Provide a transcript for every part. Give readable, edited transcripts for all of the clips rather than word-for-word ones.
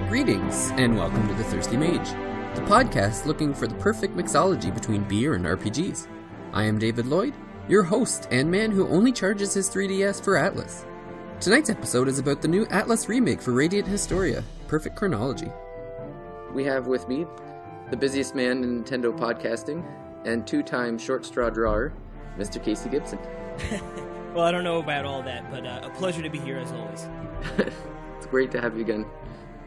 Greetings, and welcome to the Thirsty Mage, the podcast looking for the perfect mixology between beer and RPGs. I am David Lloyd, your host and man who only charges his 3DS for Atlas. Tonight's episode is about the new Atlas remake for Radiant Historia, Perfect Chronology. We have with me the busiest man in Nintendo podcasting and two-time short straw drawer, Mr. Casey Gibson. Well, I don't know about all that, but a pleasure to be here as always. It's great to have you again.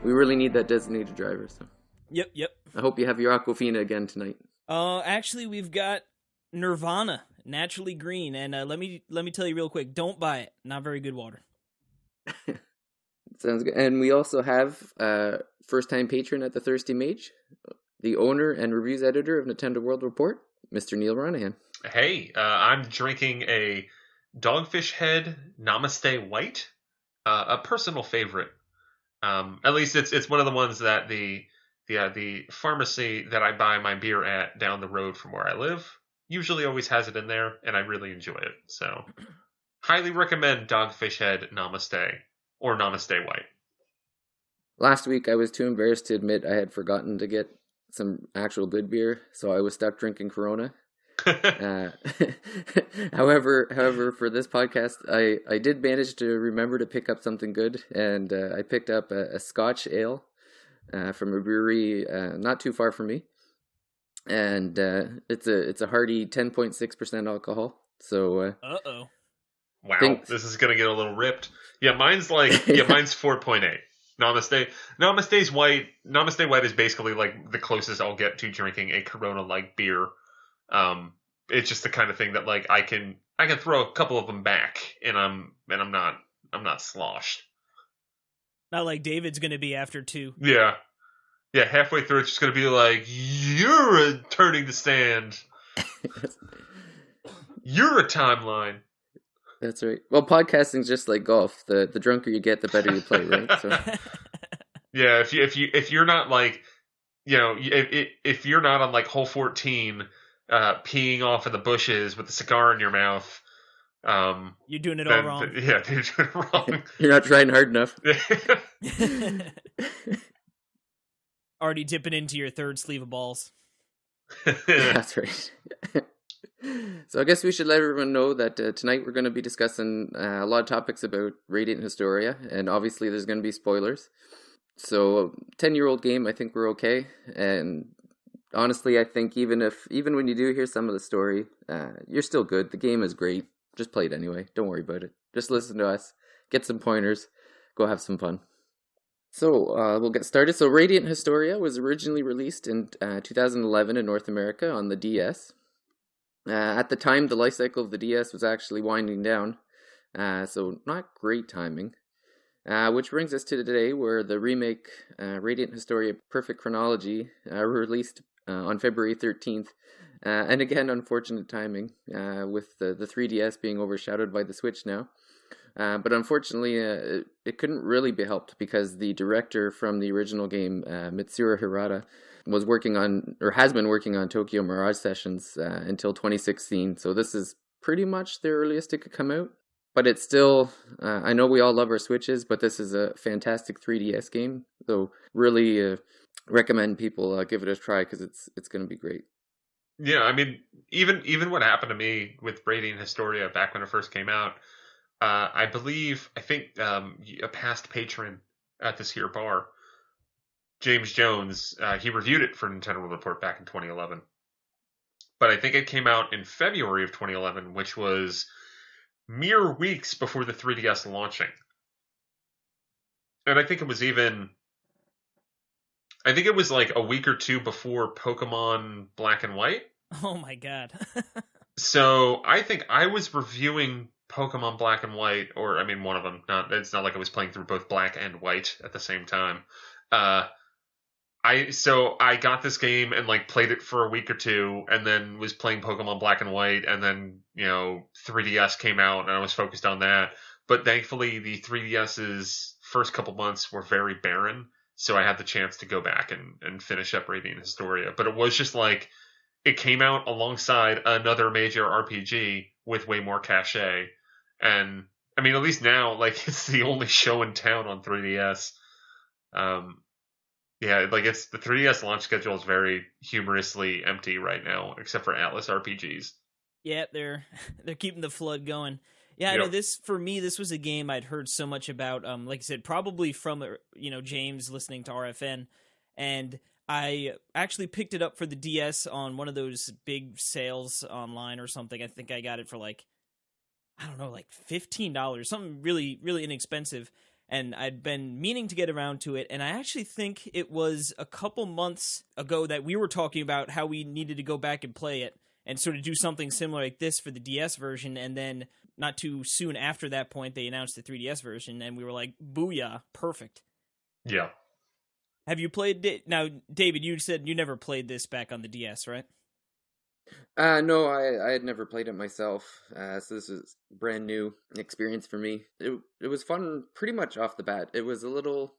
We really need that designated driver, so. Yep. I hope you have your Aquafina again tonight. Actually, we've got Nirvana, Naturally Green, and let me tell you real quick, don't buy it. Not very good water. Sounds good. And we also have first-time patron at the Thirsty Mage, the owner and reviews editor of Nintendo World Report, Mr. Neil Ronahan. Hey, I'm drinking a Dogfish Head Namaste White, a personal favorite. At least it's one of the ones that the pharmacy that I buy my beer at down the road from where I live usually always has it in there, and I really enjoy it. So, highly recommend Dogfish Head Namaste or Namaste White. Last week, I was too embarrassed to admit I had forgotten to get some actual good beer, so I was stuck drinking Corona. However, for this podcast, I did manage to remember to pick up something good, and I picked up a Scotch ale from a brewery not too far from me, and it's a hearty 10.6% alcohol. So, wow, this is gonna get a little ripped. Yeah, mine's 4.8. Namaste White is basically like the closest I'll get to drinking a Corona-like beer. It's just the kind of thing that like I can throw a couple of them back and I'm not sloshed. Not like David's gonna be after two. Yeah, halfway through it's just gonna be like, you're turning the stand. You're a timeline. That's right. Well, podcasting's just like golf. The drunker you get, the better you play, right? So. Yeah, if you're not like, you know, if you're not on like hole 14, peeing off in the bushes with a cigar in your mouth, you're doing it all wrong. Yeah, you're doing it wrong. You're not trying hard enough. Already dipping into your third sleeve of balls. That's right. So I guess we should let everyone know that tonight we're going to be discussing a lot of topics about Radiant Historia, and obviously there's going to be spoilers. So 10-year-old game, I think we're okay, and honestly, I think even when you do hear some of the story, you're still good. The game is great. Just play it anyway. Don't worry about it. Just listen to us. Get some pointers. Go have some fun. So we'll get started. So Radiant Historia was originally released in 2011 in North America on the DS. At the time, the life cycle of the DS was actually winding down, so not great timing. Which brings us to today, where the remake Radiant Historia Perfect Chronology released on February 13th. And again, unfortunate timing, with the 3DS being overshadowed by the Switch now. But unfortunately, it couldn't really be helped because the director from the original game, Mitsuru Hirata, was working on, or has been working on Tokyo Mirage Sessions until 2016. So this is pretty much the earliest it could come out. But it's still, I know we all love our Switches, but this is a fantastic 3DS game. So really recommend people give it a try because it's going to be great. Yeah, I mean, even what happened to me with Radiant Historia back when it first came out, I think a past patron at this here bar, James Jones, he reviewed it for Nintendo World Report back in 2011. But I think it came out in February of 2011, which was mere weeks before the 3DS launching. And I think it was like a week or two before Pokemon Black and White. Oh my god. So I think I was reviewing Pokemon Black and White, or I mean one of them. It's not like I was playing through both Black and White at the same time. I got this game and like played it for a week or two, and then was playing Pokemon Black and White, and then 3DS came out, and I was focused on that. But thankfully, the 3DS's first couple months were very barren, so I had the chance to go back and finish up Radiant Historia. But it was just like it came out alongside another major RPG with way more cachet, and I mean, at least now, like, it's the only show in town on 3DS. Yeah, like it's the 3DS launch schedule is very humorously empty right now, except for Atlas RPGs. Yeah, they're they're keeping the flood going. Yeah, I know Yep. this for me. This was a game I'd heard so much about. Like I said, probably from James listening to RFN, and I actually picked it up for the DS on one of those big sales online or something. I think I got it for like, I don't know, like $15, something really really inexpensive. And I'd been meaning to get around to it, and I actually think it was a couple months ago that we were talking about how we needed to go back and play it and sort of do something similar like this for the DS version. And then not too soon after that point, they announced the 3DS version, and we were like, "Booyah, perfect!" Yeah. Have you played it now, David? You said you never played this back on the DS, right? No, I had never played it myself, so this was a brand new experience for me. It was fun pretty much off the bat. It was a little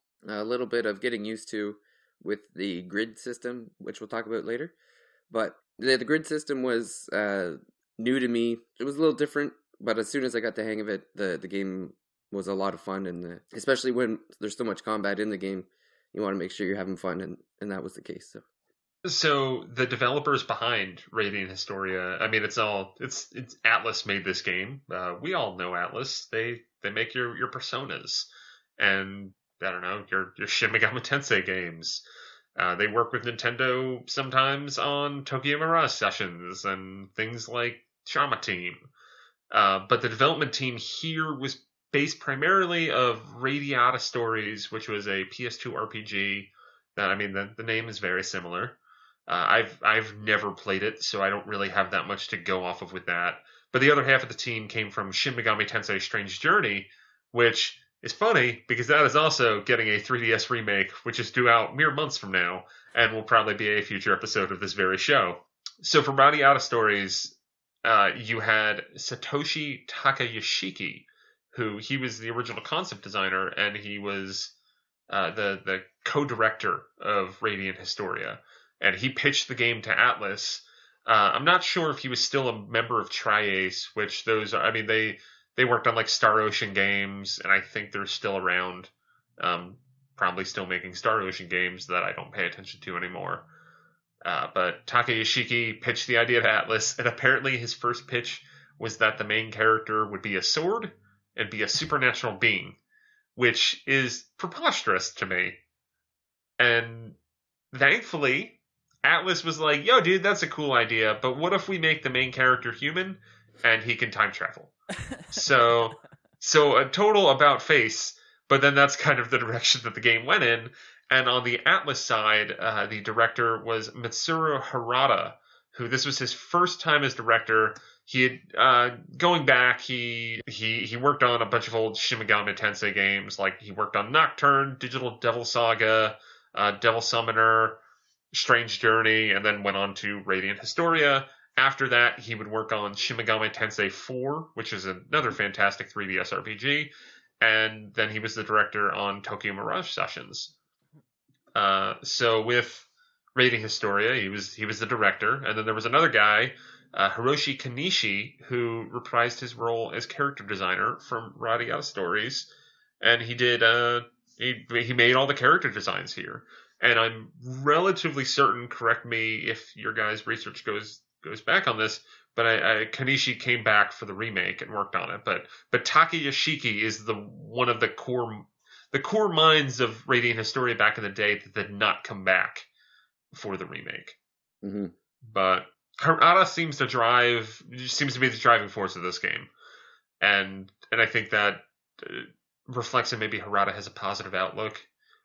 bit of getting used to with the grid system, which we'll talk about later. But the grid system was new to me. It was a little different, but as soon as I got the hang of it, the game was a lot of fun, and especially when there's so much combat in the game, you want to make sure you're having fun, and that was the case. So. So the developers behind Radiant Historia, I mean, it's Atlas made this game. We all know Atlas. They make your Personas, and I don't know your Shin Megami Tensei games. They work with Nintendo sometimes on Tokyo Mirage Sessions and things like Trauma Team. But the development team here was based primarily of Radiata Stories, which was a PS2 RPG. I mean, the name is very similar. I've never played it, so I don't really have that much to go off of with that. But the other half of the team came from Shin Megami Tensei Strange Journey, which is funny because that is also getting a 3DS remake, which is due out mere months from now, and will probably be a future episode of this very show. So for Radiata Stories, you had Satoshi Takayashiki, who he was the original concept designer, and he was the co-director of Radiant Historia. And he pitched the game to Atlas. I'm not sure if he was still a member of Tri-Ace, which those are, I mean, they worked on like Star Ocean games, and I think they're still around, probably still making Star Ocean games that I don't pay attention to anymore. But Takayashiki pitched the idea to Atlas, and apparently his first pitch was that the main character would be a sword and be a supernatural being, which is preposterous to me. And thankfully, Atlas was like, yo, dude, that's a cool idea, but what if we make the main character human and he can time travel? So a total about face, but then that's kind of the direction that the game went in. And on the Atlas side, the director was Mitsuru Harada, who this was his first time as director. He had, going back, he worked on a bunch of old Shin Megami Tensei games, like he worked on Nocturne, Digital Devil Saga, Devil Summoner, Strange Journey, and then went on to Radiant Historia. After that, he would work on Shin Megami Tensei 4, which is another fantastic 3DS RPG, and then he was the director on Tokyo Mirage Sessions. So with Radiant Historia, he was the director, and then there was another guy, Hiroshi Kanishi, who reprised his role as character designer from Radiata Stories, and he did he made all the character designs here. And I'm relatively certain, correct me if your guys' research goes back on this, but Kanishi came back for the remake and worked on it. But Takayashiki is one of the core minds of Radiant Historia back in the day that did not come back for the remake. Mm-hmm. But Harada seems to be the driving force of this game, and I think that reflects that maybe Harada has a positive outlook.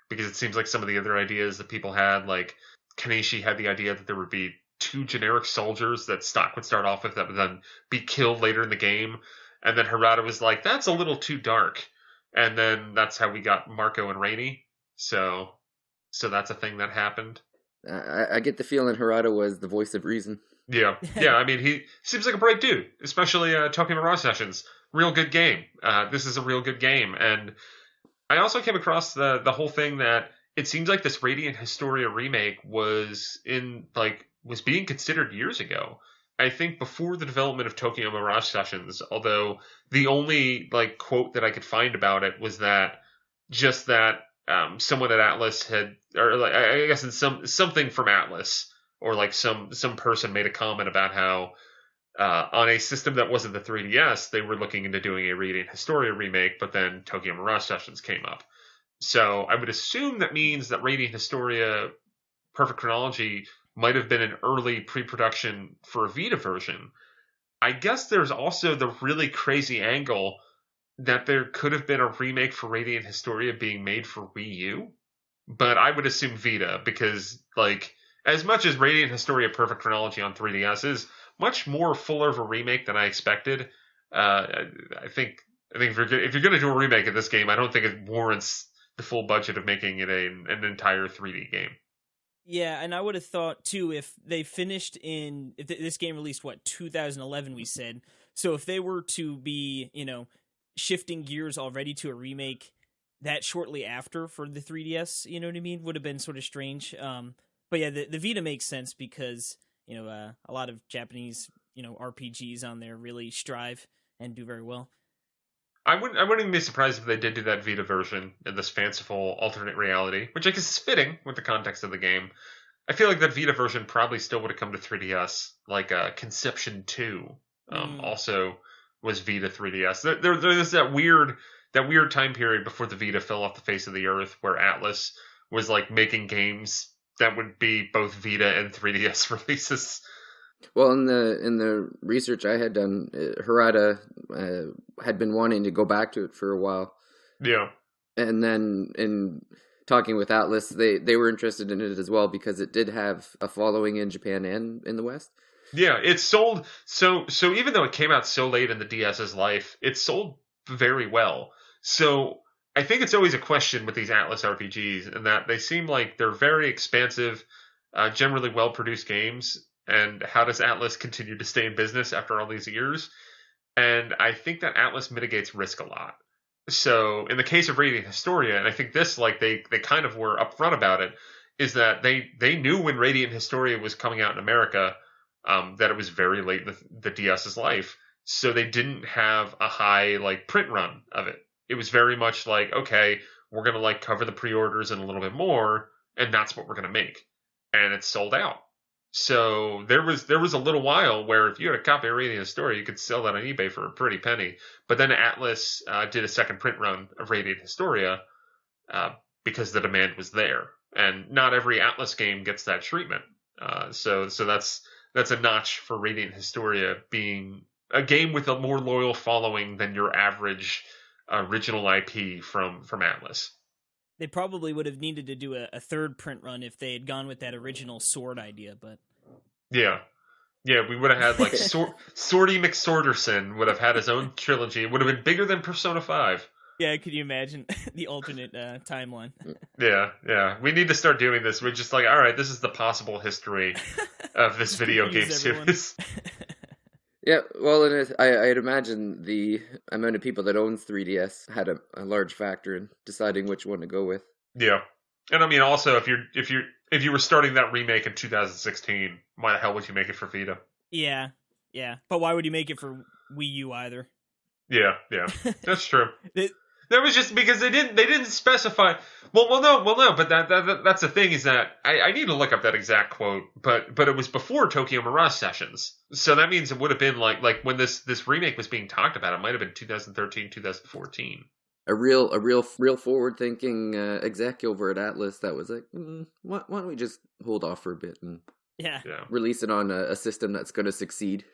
Because it seems like some of the other ideas that people had, like Kanishi had the idea that there would be 2 generic soldiers that Stock would start off with that would then be killed later in the game. And then Harada was like, that's a little too dark. And then that's how we got Marco and Rainey. So that's a thing that happened. I get the feeling Harada was the voice of reason. Yeah. I mean, he seems like a bright dude, especially Tokyo Mirage Sessions. Real good game. This is a real good game. And I also came across the whole thing that it seems like this Radiant Historia remake was being considered years ago. I think before the development of Tokyo Mirage Sessions, although the only quote that I could find about it was that someone at Atlas had, or like, I guess in something from Atlas, or like some person made a comment about how on a system that wasn't the 3DS, they were looking into doing a Radiant Historia remake, but then Tokyo Mirage Sessions came up. So I would assume that means that Radiant Historia Perfect Chronology might have been an early pre-production for a Vita version. I guess there's also the really crazy angle that there could have been a remake for Radiant Historia being made for Wii U, but I would assume Vita because, like, as much as Radiant Historia Perfect Chronology on 3DS is much more fuller of a remake than I expected, I think if you're going to do a remake of this game, I don't think it warrants the full budget of making it an entire 3D game. Yeah, and I would have thought too if they finished if this game released 2011 we said. So if they were to be, shifting gears already to a remake that shortly after for the 3DS, you know what I mean, would have been sort of strange. But yeah, the Vita makes sense because, a lot of Japanese, RPGs on there really strive and do very well. I wouldn't even be surprised if they did do that Vita version in this fanciful alternate reality, which I guess is fitting with the context of the game. I feel like that Vita version probably still would have come to 3DS, like Conception 2 also was Vita 3DS. There's that weird time period before the Vita fell off the face of the earth where Atlas was like making games that would be both Vita and 3DS releases. Well, in the research I had done, Harada had been wanting to go back to it for a while. Yeah. And then in talking with Atlas, they were interested in it as well because it did have a following in Japan and in the West. Yeah, it sold so even though it came out so late in the DS's life, it sold very well. So I think it's always a question with these Atlas RPGs in that they seem like they're very expansive, generally well-produced games. And how does Atlas continue to stay in business after all these years? And I think that Atlas mitigates risk a lot. So in the case of Radiant Historia, and I think this, like they kind of were upfront about it, is that they knew when Radiant Historia was coming out in America that it was very late in the DS's life. So they didn't have a high like print run of it. It was very much like, okay, we're gonna like cover the pre-orders and a little bit more, and that's what we're gonna make. And it's sold out. So there was a little while where if you had a copy of Radiant Historia, you could sell that on eBay for a pretty penny. But then Atlas did a second print run of Radiant Historia because the demand was there, and not every Atlas game gets that treatment. So that's a notch for Radiant Historia being a game with a more loyal following than your average original IP from Atlas. They probably would have needed to do a third print run if they had gone with that original sword idea, but... Yeah, we would have had, like, Swordy McSworderson would have had his own trilogy. It would have been bigger than Persona 5. Yeah, could you imagine the alternate timeline? Yeah. We need to start doing this. We're just like, all right, this is the possible history of this video game series. Yeah, well, and I'd imagine the amount of people that owns 3DS had a large factor in deciding which one to go with. Yeah, and I mean, also, if you were starting that remake in 2016, why the hell would you make it for Vita? Yeah, but why would you make it for Wii U either? Yeah, that's true. That was just because they didn't specify. Well, no. But that's the thing is that I need to look up that exact quote. But it was before Tokyo Mirage Sessions, so that means it would have been like when this remake was being talked about. It might have been 2013, 2014. A real forward thinking exec over at Atlas that was like, why don't we just hold off for a bit and release it on a system that's going to succeed.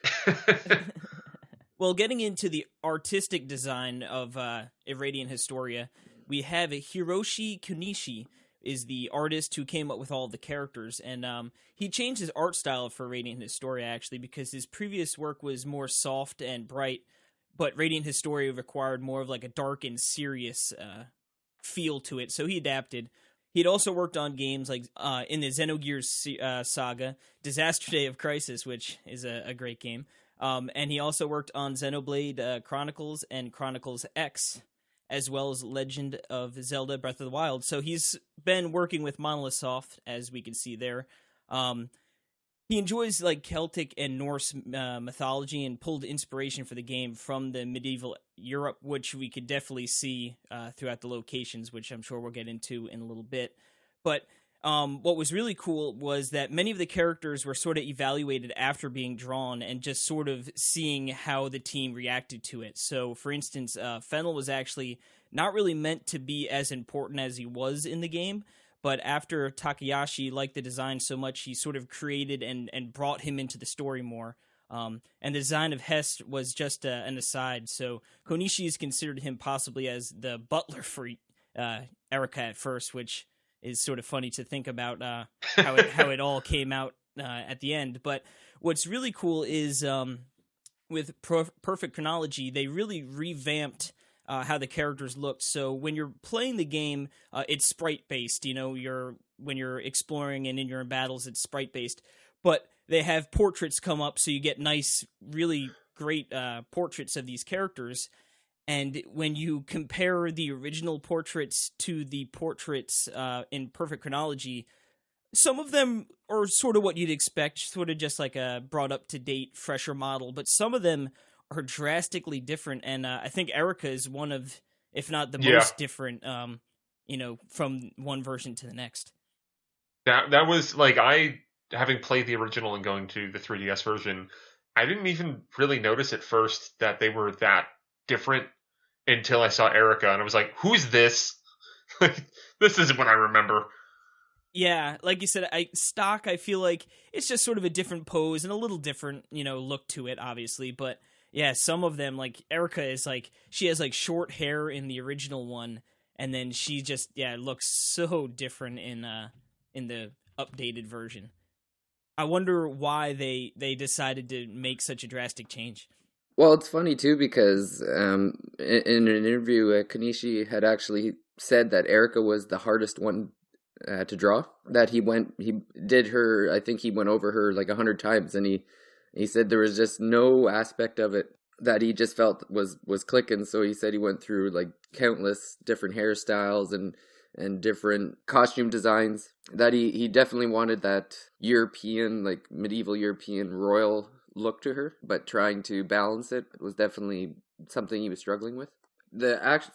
Well, getting into the artistic design of Radiant Historia, we have Hiroshi Kunishi is the artist who came up with all the characters, and he changed his art style for Radiant Historia, actually, because his previous work was more soft and bright, but Radiant Historia required more of like a dark and serious feel to it, so he adapted. He'd also worked on games like in the Xenogears saga, Disaster Day of Crisis, which is a great game. And he also worked on Xenoblade Chronicles and Chronicles X, as well as Legend of Zelda Breath of the Wild. So he's been working with Monolith Soft, as we can see there. he enjoys like Celtic and Norse mythology and pulled inspiration for the game from the medieval Europe, which we could definitely see throughout the locations, which I'm sure we'll get into in a little bit. But what was really cool was that many of the characters were sort of evaluated after being drawn and just sort of seeing how the team reacted to it. So, for instance, Fennel was actually not really meant to be as important as he was in the game. But after Takayashi liked the design so much, he sort of created and brought him into the story more. And the design of Hest was just an aside. So Konishi has considered him possibly as the butler for Erika at first, which is sort of funny to think about how it all came out at the end. But what's really cool is with Perfect Chronology, they really revamped how the characters looked. So when you're playing the game, it's sprite based. You know, when you're exploring and in your battles, it's sprite based. But they have portraits come up, so you get nice, really great portraits of these characters. And when you compare the original portraits to the portraits in Perfect Chronology, some of them are sort of what you'd expect, sort of just like a brought up to date, fresher model. But some of them are drastically different, and I think Erika is one of, if not the most different, from one version to the next. That was like, I, having played the original and going to the 3DS version, I didn't even really notice at first that they were that different until I saw Erika, and I was like, "Who's this? This isn't what I remember." Yeah, like you said, I feel like it's just sort of a different pose and a little different, look to it, obviously, but. Yeah, some of them, like, Erika is, like, she has, like, short hair in the original one, and then she just, looks so different in the updated version. I wonder why they decided to make such a drastic change. Well, it's funny, too, because in an interview, Konishi had actually said that Erika was the hardest one to draw, that he did her, I think he went over her, like, 100 times, and he said there was just no aspect of it that he just felt was clicking. So he said he went through like countless different hairstyles and different costume designs, that he definitely wanted that European, like medieval European royal look to her, but trying to balance it was definitely something he was struggling with.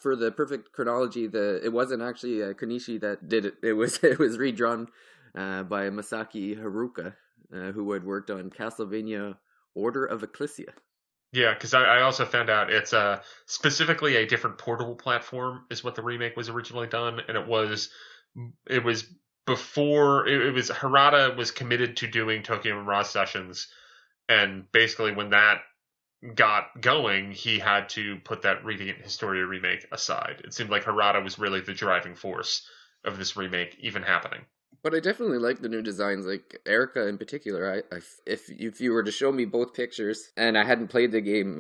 For the Perfect Chronology, it wasn't actually Konishi that did it. It was redrawn by Masaki Haruka, who had worked on Castlevania Order of Ecclesia. Yeah, because I also found out it's specifically a different portable platform is what the remake was originally done, and it was before it was Harada was committed to doing Tokyo Mirage Sessions, and basically when that got going, he had to put that Radiant Historia remake aside. It seemed like Harada was really the driving force of this remake even happening. But I definitely like the new designs, like Erika in particular. If you were to show me both pictures and I hadn't played the game,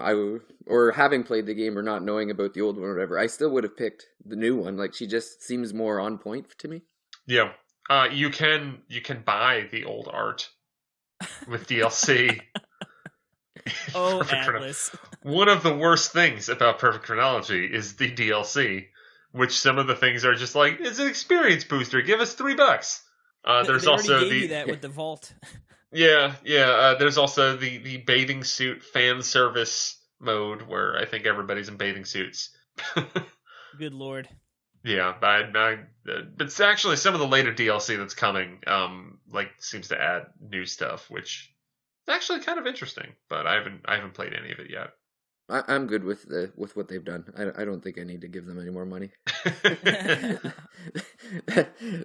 or having played the game or not knowing about the old one or whatever, I still would have picked the new one. Like, she just seems more on point to me. Yeah, you can buy the old art with DLC. Oh, Atlas. One of the worst things about Perfect Chronology is the DLC, which some of the things are just like, it's an experience booster. Give us $3. There's they also gave you that with the vault. Yeah. There's also the bathing suit fan service mode where I think everybody's in bathing suits. Good lord. Yeah, but it's actually some of the later DLC that's coming. Seems to add new stuff, which is actually kind of interesting. But I haven't played any of it yet. I'm good with what they've done. I don't think I need to give them any more money.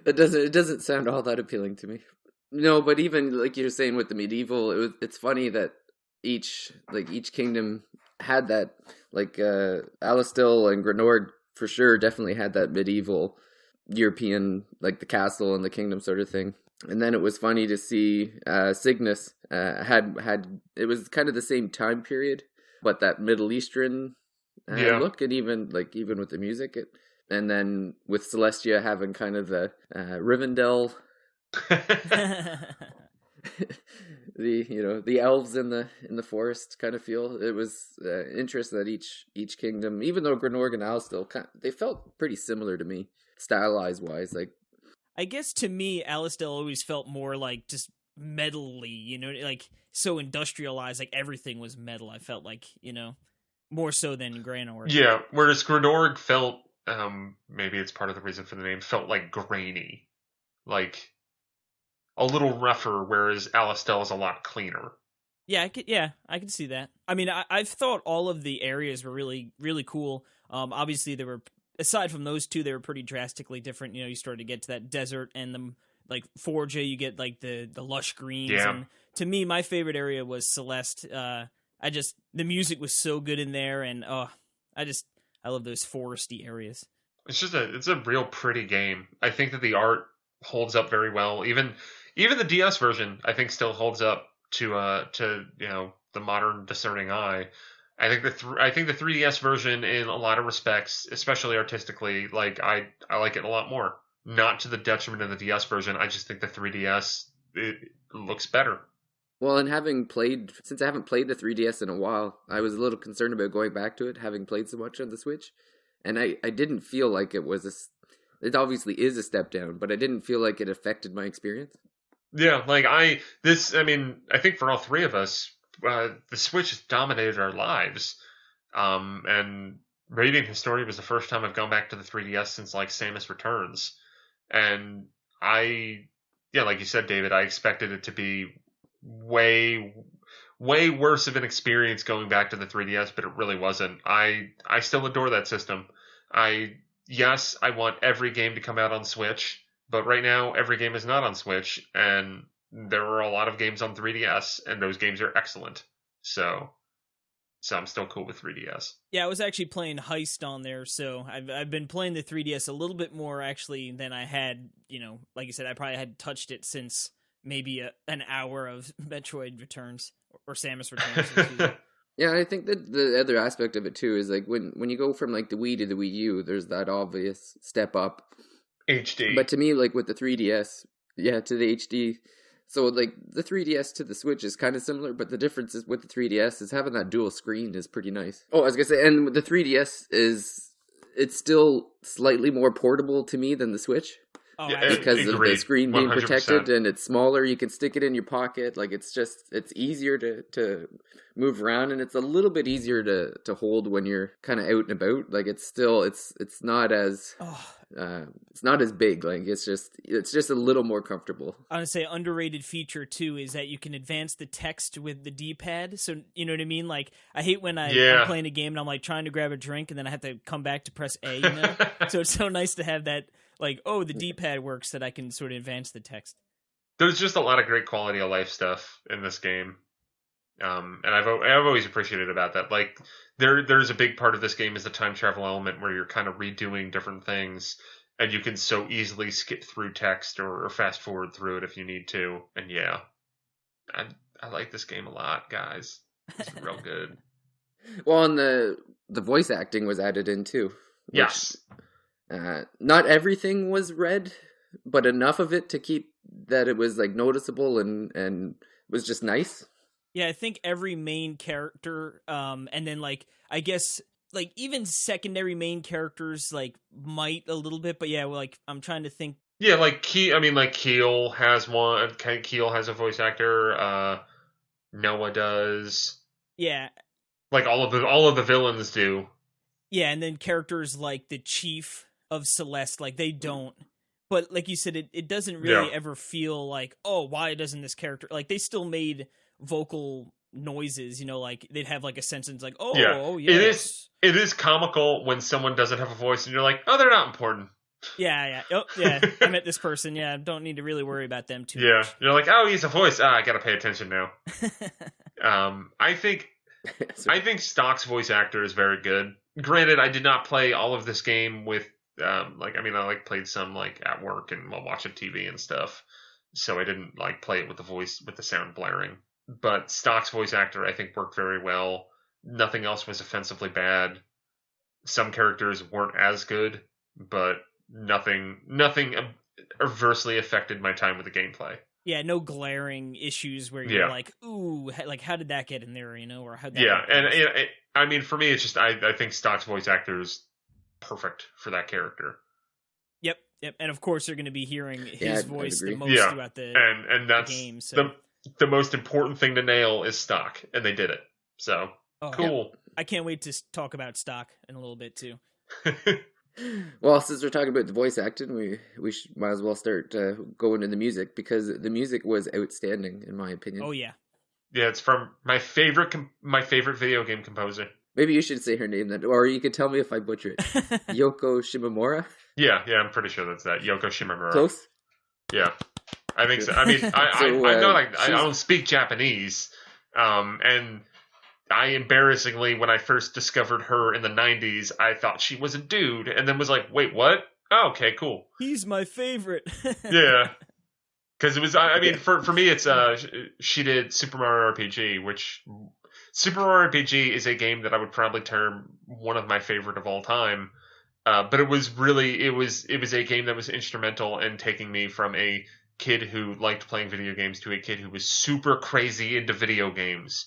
It doesn't sound all that appealing to me. No, but even like you're saying with the medieval, it's funny that each kingdom had that, like Alistil and Grenord for sure definitely had that medieval European, like the castle and the kingdom sort of thing. And then it was funny to see Cygnus had it was kind of the same time period, but that Middle Eastern look, and even with the music, and then with Celestia having kind of the Rivendell, the elves in the forest kind of feel. It was interesting that each kingdom, even though Grenord and Alistil, they felt pretty similar to me, stylized wise. Like, I guess to me, Alistil always felt more like just metally, like so industrialized, like everything was metal. I felt like, more so than Granorg. Yeah, whereas Grenorg felt, maybe it's part of the reason for the name, felt like grainy, like a little rougher, whereas Alistel is a lot cleaner. Yeah, I could see that. I mean, I've thought all of the areas were really, really cool. Obviously, there were, aside from those two, they were pretty drastically different. You started to get to that desert and the like Forja, you get like the lush greens. Yeah. And to me, my favorite area was Celeste. The music was so good in there, and I love those foresty areas. It's a real pretty game. I think that the art holds up very well. Even the DS version, I think, still holds up to the modern discerning eye. I think the 3DS version, in a lot of respects, especially artistically, like I like it a lot more. Not to the detriment of the DS version. I just think the 3DS it looks better. Well, and since I haven't played the 3DS in a while, I was a little concerned about going back to it, having played so much on the Switch. And I didn't feel like it it obviously is a step down, but I didn't feel like it affected my experience. Yeah, like I think for all three of us, the Switch has dominated our lives. And Radiant Historia was the first time I've gone back to the 3DS since like Samus Returns. And like you said, David, I expected it to be way, way worse of an experience going back to the 3DS, but it really wasn't. I still adore that system. I want every game to come out on Switch, but right now every game is not on Switch, and there are a lot of games on 3DS, and those games are excellent. So I'm still cool with 3DS. Yeah, I was actually playing Heist on there, so I've been playing the 3DS a little bit more actually than I had. Like you said, I probably hadn't touched it since maybe an hour of Metroid Returns or Samus Returns. Yeah, I think that the other aspect of it too is like when you go from like the Wii to the Wii U, there's that obvious step up. HD. But to me, like with the 3DS, to the HD. So like the 3DS to the Switch is kind of similar, but the difference is with the 3DS is having that dual screen is pretty nice. Oh, I was gonna say, and with the 3DS it's still slightly more portable to me than the Switch. Oh, because of the screen being 100%. protected and it's smaller, you can stick it in your pocket. Like it's easier to move around, and it's a little bit easier to hold when you're kind of out and about. Like it's not as it's not as big. Like it's just a little more comfortable. I would say underrated feature too is that you can advance the text with the D-pad. So you know what I mean? Like I hate when I'm playing a game and I'm like trying to grab a drink and then I have to come back to press A. So it's so nice to have that. Like, the D-pad works, that I can sort of advance the text. There's just a lot of great quality of life stuff in this game, and I've always appreciated about that. Like, there's a big part of this game is the time travel element where you're kind of redoing different things, and you can so easily skip through text or fast forward through it if you need to. And I like this game a lot, guys. It's real good. Well, and the voice acting was added in too. Yes. Not everything was read, but enough of it to keep that it was like noticeable and was just nice. Yeah, I think every main character, and then like I guess like even secondary main characters like might a little bit, but yeah, well, like I'm trying to think. Yeah, like Keel has one. Keel has a voice actor. Noah does. Yeah. Like all of the villains do. Yeah, and then characters like the Chief of Celeste, like they don't. But like you said, it doesn't really ever feel like, why doesn't this character, like they still made vocal noises, like they'd have like a sentence like, yes. It is comical when someone doesn't have a voice and you're like, they're not important. Yeah. Oh, yeah. I met this person. Yeah, don't need to really worry about them too much. Yeah, you're like, he's a voice. I gotta pay attention now. I think Stock's voice actor is very good. Granted, I did not play all of this game with, I played some like at work and while watching TV and stuff. So I didn't like play it with the sound blaring. But Stock's voice actor, I think, worked very well. Nothing else was offensively bad. Some characters weren't as good, but nothing adversely affected my time with the gameplay. Yeah, no glaring issues where you're like, ooh, like how did that get in there, or how? And for me, it's just I think Stock's voice actor is perfect for that character. Yep, Yep. And of course, they're going to be hearing Yeah, his I'd voice the agree. most Yeah, throughout the and that's game. So, the most important thing to nail is stock, and they did it. So oh, Yeah. cool. I can't wait to talk about stock in a little bit too. Well, since we're talking about the voice acting, might as well start going to the music, because the music was outstanding in my opinion. Oh yeah. Yeah, it's from my favorite video game composer. Maybe you should say her name then, or you could tell me if I butcher it. Yoko Shimomura. Yeah, I'm pretty sure that's that. Yoko Shimomura. Close. Yeah, I think so. I mean, I know I don't speak Japanese, and I embarrassingly, when I first discovered her in the 90s, I thought she was a dude, and then was like, wait, what? Oh, okay, cool. He's my favorite. Yeah. Because it was, I mean, for me, it's, she did Super Mario RPG, which, Super Mario RPG is a game that I would probably term one of my favorite of all time. But it was a game that was instrumental in taking me from a kid who liked playing video games to a kid who was super crazy into video games.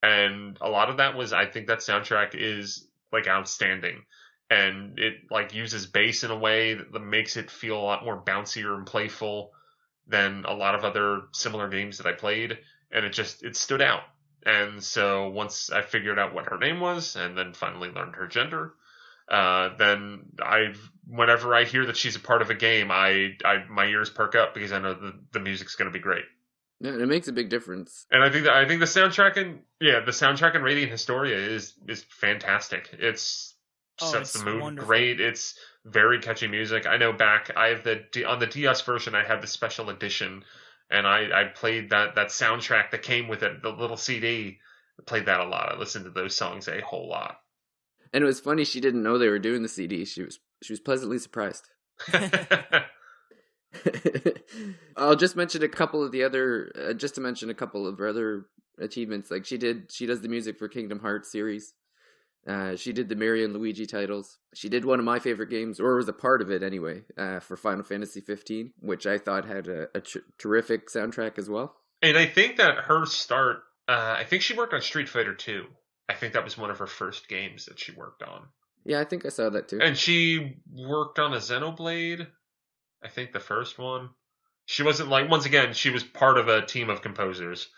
And a lot of that was, I think that soundtrack is like outstanding, and it like uses bass in a way that makes it feel a lot more bouncier and playful than a lot of other similar games that I played, and it stood out. And so once I figured out what her name was, and then finally learned her gender, then whenever I hear that she's a part of a game, my ears perk up, because I know the music's going to be great. Yeah, it makes a big difference. And I think the soundtrack in Radiant Historia is fantastic. It's sets the mood wonderful. great. It's very catchy music. I know I have on the DS version, I have the special edition, and I played that soundtrack that came with it, the little CD. I played that a lot. I listened to those songs a whole lot. And it was funny, she didn't know they were doing the CD. She was pleasantly surprised. I'll just mention a couple of the other, her other achievements. Like she does the music for Kingdom Hearts series. She did the Mario and Luigi titles. She did one of my favorite games, or was a part of it anyway, for Final Fantasy 15, which I thought had a terrific soundtrack as well. And I think that her start, I think she worked on Street Fighter 2. I think that was one of her first games that she worked on. Yeah, I think I saw that too. And she worked on a Xenoblade, I think the first one. She wasn't once again, she was part of a team of composers.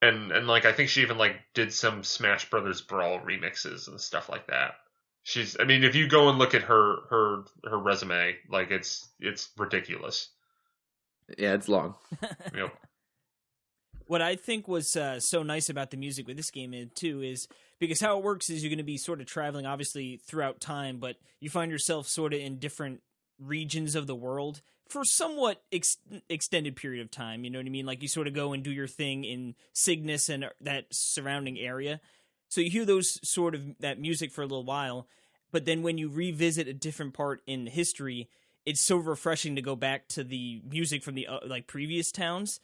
And I think she even did some Smash Brothers Brawl remixes and stuff like that. If you go and look at her resume, it's ridiculous. Yeah, it's long. Yep. What I think was so nice about the music with this game too is because how it works is you're going to be sort of traveling obviously throughout time, but you find yourself sort of in different regions of the world for somewhat extended period of time. You know what I mean? Like you sort of go and do your thing in Cygnus and that surrounding area. So you hear that music for a little while, but then when you revisit a different part in history, it's so refreshing to go back to the music from the previous towns.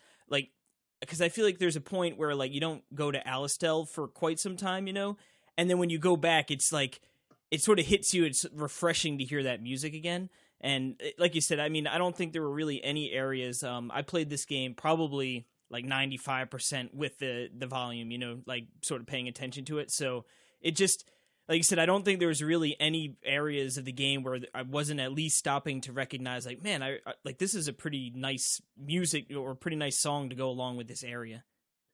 Because I feel like there's a point where you don't go to Alistel for quite some time, and then when you go back, it's it sort of hits you. It's refreshing to hear that music again. And like you said, I don't think there were really any areas. I played this game probably 95% with the volume, sort of paying attention to it. So it just, like you said, I don't think there was really any areas of the game where I wasn't at least stopping to recognize, man, I this is a pretty nice music or a pretty nice song to go along with this area.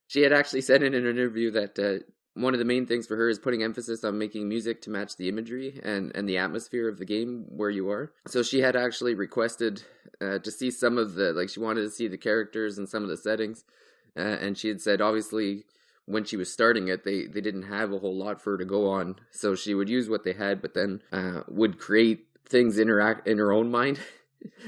She had actually said in an interview that one of the main things for her is putting emphasis on making music to match the imagery and the atmosphere of the game where you are. So she had actually requested to see some of she wanted to see the characters and some of the settings. And she had said, obviously, when she was starting it, they didn't have a whole lot for her to go on. So she would use what they had, but then would create things in her own mind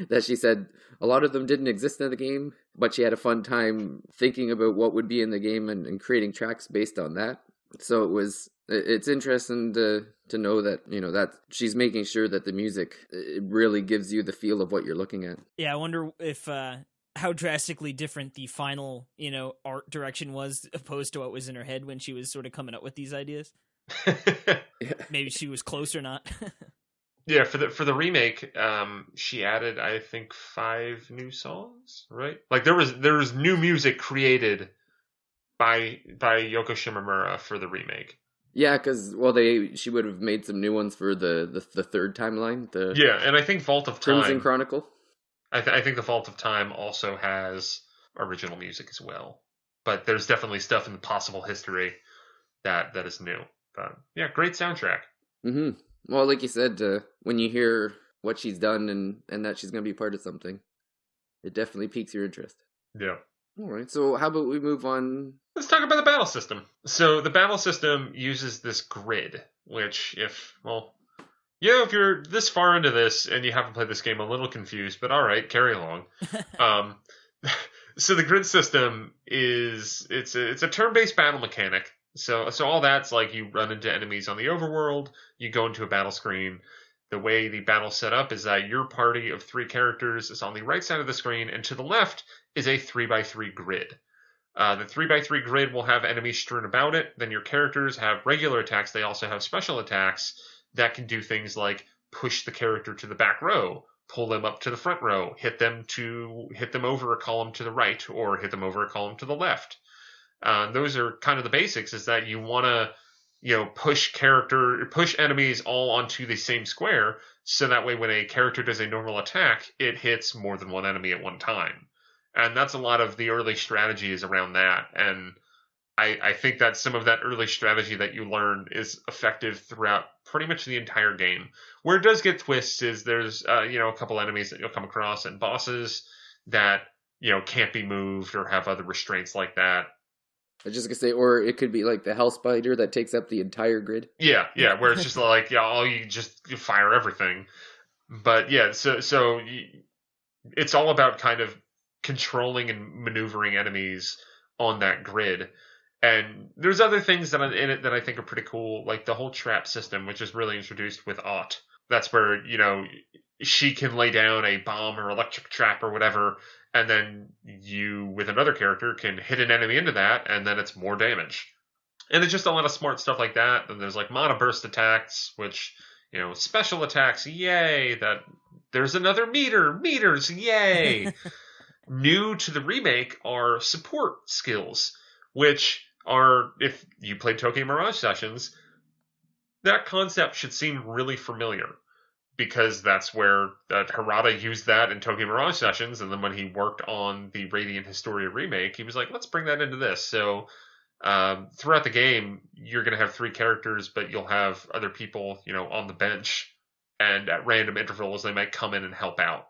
that she said a lot of them didn't exist in the game, but she had a fun time thinking about what would be in the game and creating tracks based on that. So it's interesting to know that, that she's making sure that the music, it really gives you the feel of what you're looking at. Yeah, I wonder if how drastically different the final, art direction was opposed to what was in her head when she was sort of coming up with these ideas. Maybe she was close or not. Yeah, for the remake, she added, I think, 5 new songs, right? There was new music created by Yoko Shimomura for the remake. Yeah, because she would have made some new ones for the third timeline, the Yeah, and I think Vault of Crimson Time. Chronicle. I think the Vault of Time also has original music as well. But there's definitely stuff in the possible history that is new. But yeah, great soundtrack. Mm-hmm. Well, like you said, when you hear what she's done and that she's going to be part of something, it definitely piques your interest. Yeah. All right, so how about we move on? Let's talk about the battle system. So the battle system uses this grid, which if you're this far into this and you haven't played this game, I'm a little confused, but all right, carry along. Um, so the grid system it's a turn-based battle mechanic. So all that's like you run into enemies on the overworld, you go into a battle screen. The way the battle's set up is that your party of 3 characters is on the right side of the screen, and to the left is a 3x3 grid. The 3x3 grid will have enemies strewn about it. Then your characters have regular attacks. They also have special attacks that can do things like push the character to the back row, pull them up to the front row, hit them over a column to the right, or hit them over a column to the left. Those are kind of the basics. Is that you want to push enemies all onto the same square, so that way when a character does a normal attack, it hits more than one enemy at one time. And that's a lot of the early strategy is around that. And I think that some of that early strategy that you learn is effective throughout pretty much the entire game. Where it does get twists is there's a couple enemies that you'll come across and bosses that can't be moved or have other restraints like that. I was just gonna say, or it could be like the Hell Spider that takes up the entire grid. Yeah, where it's just like you fire everything. But yeah, so it's all about kind of controlling and maneuvering enemies on that grid. And there's other things that are in it that I think are pretty cool, like the whole trap system, which is really introduced with Ott. That's where, she can lay down a bomb or electric trap or whatever, and then you, with another character, can hit an enemy into that, and then it's more damage. And there's just a lot of smart stuff like that. And there's like mana burst attacks, which, special attacks, yay! That there's another meters, yay! New to the remake are support skills, which are, if you played Tokyo Mirage Sessions, that concept should seem really familiar, because that's where Harada used that in Tokyo Mirage Sessions, and then when he worked on the Radiant Historia remake, he was like, let's bring that into this. So throughout the game, you're going to have 3 characters, but you'll have other people, on the bench, and at random intervals, they might come in and help out.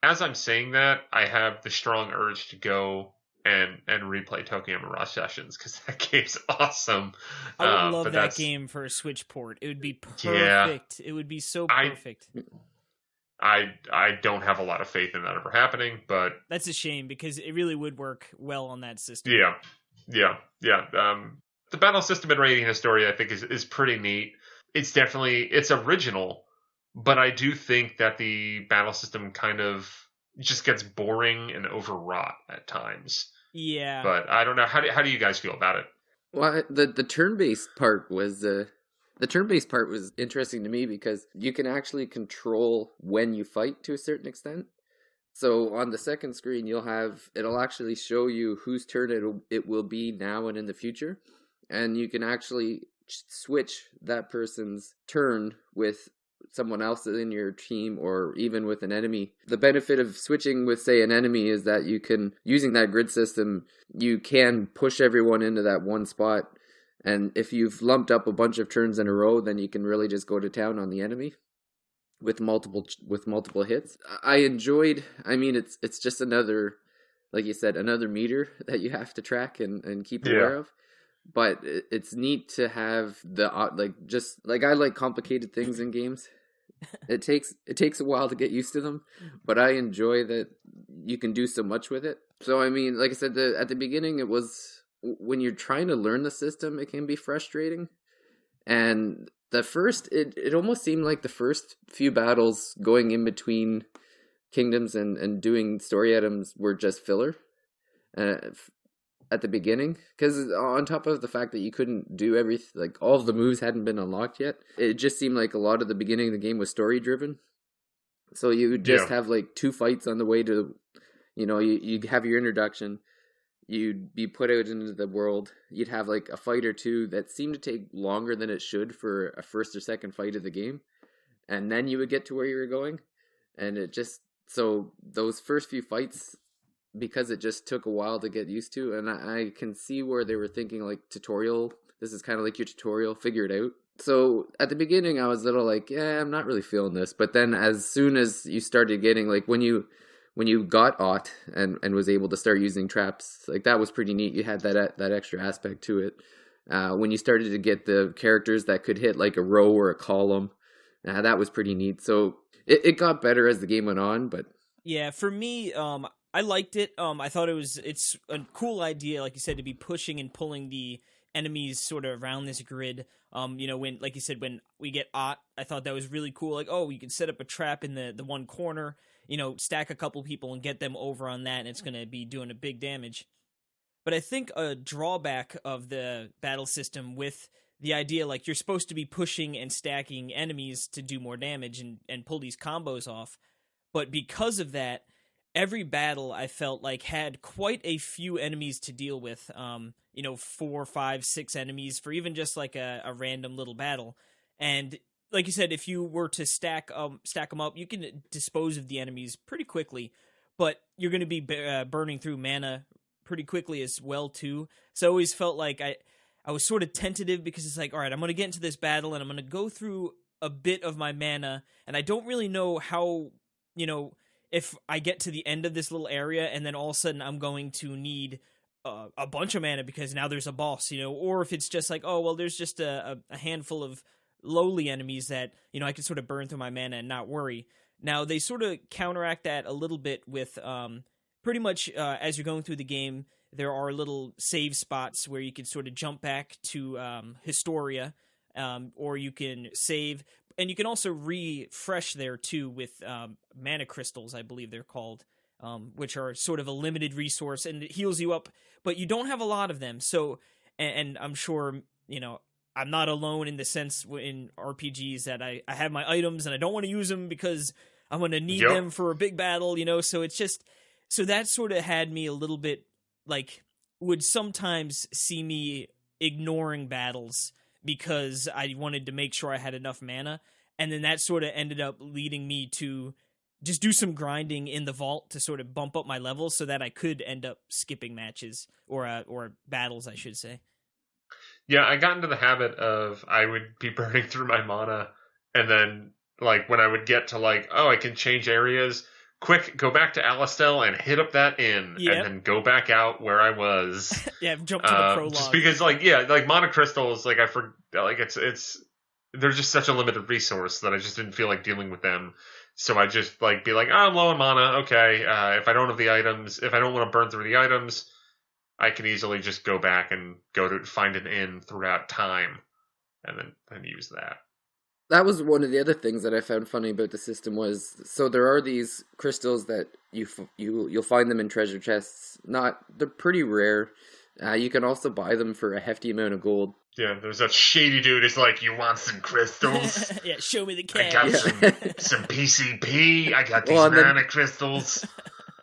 As I'm saying that, I have the strong urge to go and replay Tokyo Mirage Sessions, because that game's awesome. I would love that game for a Switch port. It would be perfect. Yeah, it would be so perfect. I don't have a lot of faith in that ever happening, but that's a shame, because it really would work well on that system. Yeah. The battle system in Radiant Historia, I think, is pretty neat. It's original, but I do think that the battle system kind of just gets boring and overwrought at times. Yeah. But I don't know. How do you guys feel about it? Well, the turn-based part was interesting to me, because you can actually control when you fight to a certain extent. So on the second screen, it'll actually show you whose turn it will be now and in the future, and you can actually switch that person's turn with someone else in your team, or even with an enemy. The benefit of switching with, say, an enemy is that you can, using that grid system, you can push everyone into that one spot. And if you've lumped up a bunch of turns in a row, then you can really just go to town on the enemy with multiple hits. It's just another, like you said, another meter that you have to track and keep aware of. But it's neat to have I like complicated things in games. It takes a while to get used to them, but I enjoy that you can do so much with it. So like I said, at the beginning, it was, when you're trying to learn the system, it can be frustrating. And it almost seemed like the first few battles going in between kingdoms and doing story items were just filler. At the beginning, because on top of the fact that you couldn't do everything, like all of the moves hadn't been unlocked yet, it just seemed like a lot of the beginning of the game was story driven. So you would just have like 2 fights on the way to, you have your introduction, you'd be put out into the world. You'd have like a fight or two that seemed to take longer than it should for a first or second fight of the game, and then you would get to where you were going. And it just, so those first few fights, because it just took a while to get used to, and I can see where they were thinking like tutorial. This is kind of like your tutorial, figure it out. So at the beginning, I was a little like, yeah, I'm not really feeling this. But then as soon as you started getting like when you got aught and was able to start using traps, like that was pretty neat. You had that extra aspect to it. When you started to get the characters that could hit like a row or a column, that was pretty neat. So it got better as the game went on. But yeah, for me, I liked it. I thought it's a cool idea, like you said, to be pushing and pulling the enemies sort of around this grid. When, like you said, when we get aught, I thought that was really cool. Like, oh, you can set up a trap in the one corner, stack a couple people and get them over on that, and it's going to be doing a big damage. But I think a drawback of the battle system with the idea, like, you're supposed to be pushing and stacking enemies to do more damage and pull these combos off. But because of that, every battle I felt like had quite a few enemies to deal with. 4, 5, 6 enemies for even just like a random little battle. And like you said, if you were to stack them up, you can dispose of the enemies pretty quickly, but you're going to be burning through mana pretty quickly as well too. So I always felt like I was sort of tentative because it's like, all right, I'm going to get into this battle and I'm going to go through a bit of my mana, and I don't really know how, if I get to the end of this little area and then all of a sudden I'm going to need a bunch of mana because now there's a boss, or if it's just like, oh, well, there's just a handful of lowly enemies that, I can sort of burn through my mana and not worry. Now, they sort of counteract that a little bit with pretty much as you're going through the game, there are little save spots where you can sort of jump back to Historia, or you can save. And you can also refresh there, too, with mana crystals, I believe they're called, which are sort of a limited resource, and it heals you up, but you don't have a lot of them. So, and I'm sure, I'm not alone in the sense in RPGs that I have my items, and I don't want to use them because I'm going to need them for a big battle, so it's just, so that sort of had me a little bit, like, would sometimes see me ignoring battles because I wanted to make sure I had enough mana. And then that sort of ended up leading me to just do some grinding in the vault to sort of bump up my levels so that I could end up skipping matches or battles, I should say. Yeah, I got into the habit of I would be burning through my mana, and then like when I would get to like, oh, I can change areas, quick, go back to Alistel and hit up that inn, and then go back out where I was. Yeah, jump to the prologue. Just because, like, mana crystals, like it's they're just such a limited resource that I just didn't feel like dealing with them. So I just like be like, oh, I'm low on mana. Okay, if I don't have the items, if I don't want to burn through the items, I can easily just go back and go to find an inn throughout time, and then use that. That was one of the other things that I found funny about the system was, so there are these crystals that you'll find them in treasure chests. They're pretty rare. You can also buy them for a hefty amount of gold. Yeah, there's that shady dude who's like, you want some crystals? Yeah, show me the cash. I got some PCP. I got these mana crystals.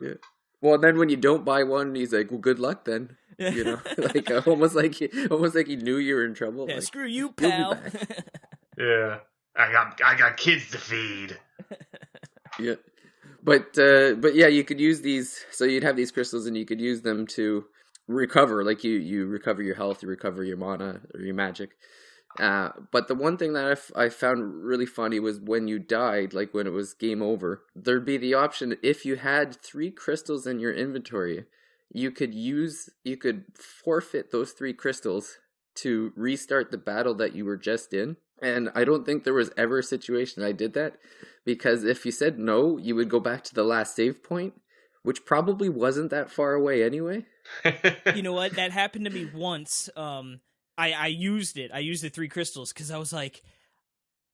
Yeah. Well, and then when you don't buy one, he's like, well, good luck then. Like almost like he knew you were in trouble. Yeah, like, screw you, pal. Yeah. I got kids to feed. Yeah. But yeah, you could use these, so you'd have these crystals and you could use them to recover, like you recover your health, you recover your mana or your magic. But the one thing that I found really funny was when you died, like when it was game over, there'd be the option, if you had 3 crystals in your inventory, you could forfeit those 3 crystals to restart the battle that you were just in. And I don't think there was ever a situation I did that, because if you said no, you would go back to the last save point, which probably wasn't that far away anyway. You know what? That happened to me once. I used it. I used the 3 crystals because I was like,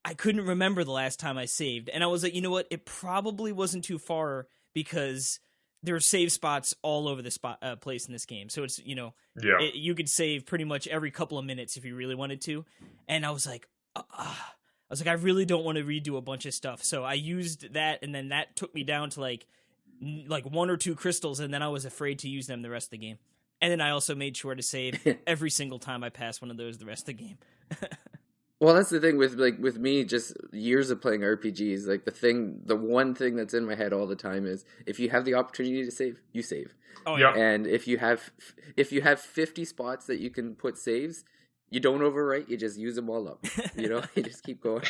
I couldn't remember the last time I saved. And I was like, you know what? It probably wasn't too far because there are save spots all over the place in this game. So it's, you could save pretty much every couple of minutes if you really wanted to. And I was like, I really don't want to redo a bunch of stuff. So I used that, and then that took me down to like 1 or 2 crystals, and then I was afraid to use them the rest of the game. And then I also made sure to save every single time I passed one of those the rest of the game. Well, that's the thing with me, just years of playing RPGs, like the one thing that's in my head all the time is if you have the opportunity to save, you save. Oh, Yep. yeah. And if you have 50 spots that you can put saves, you don't overwrite, you just use them all up. You just keep going.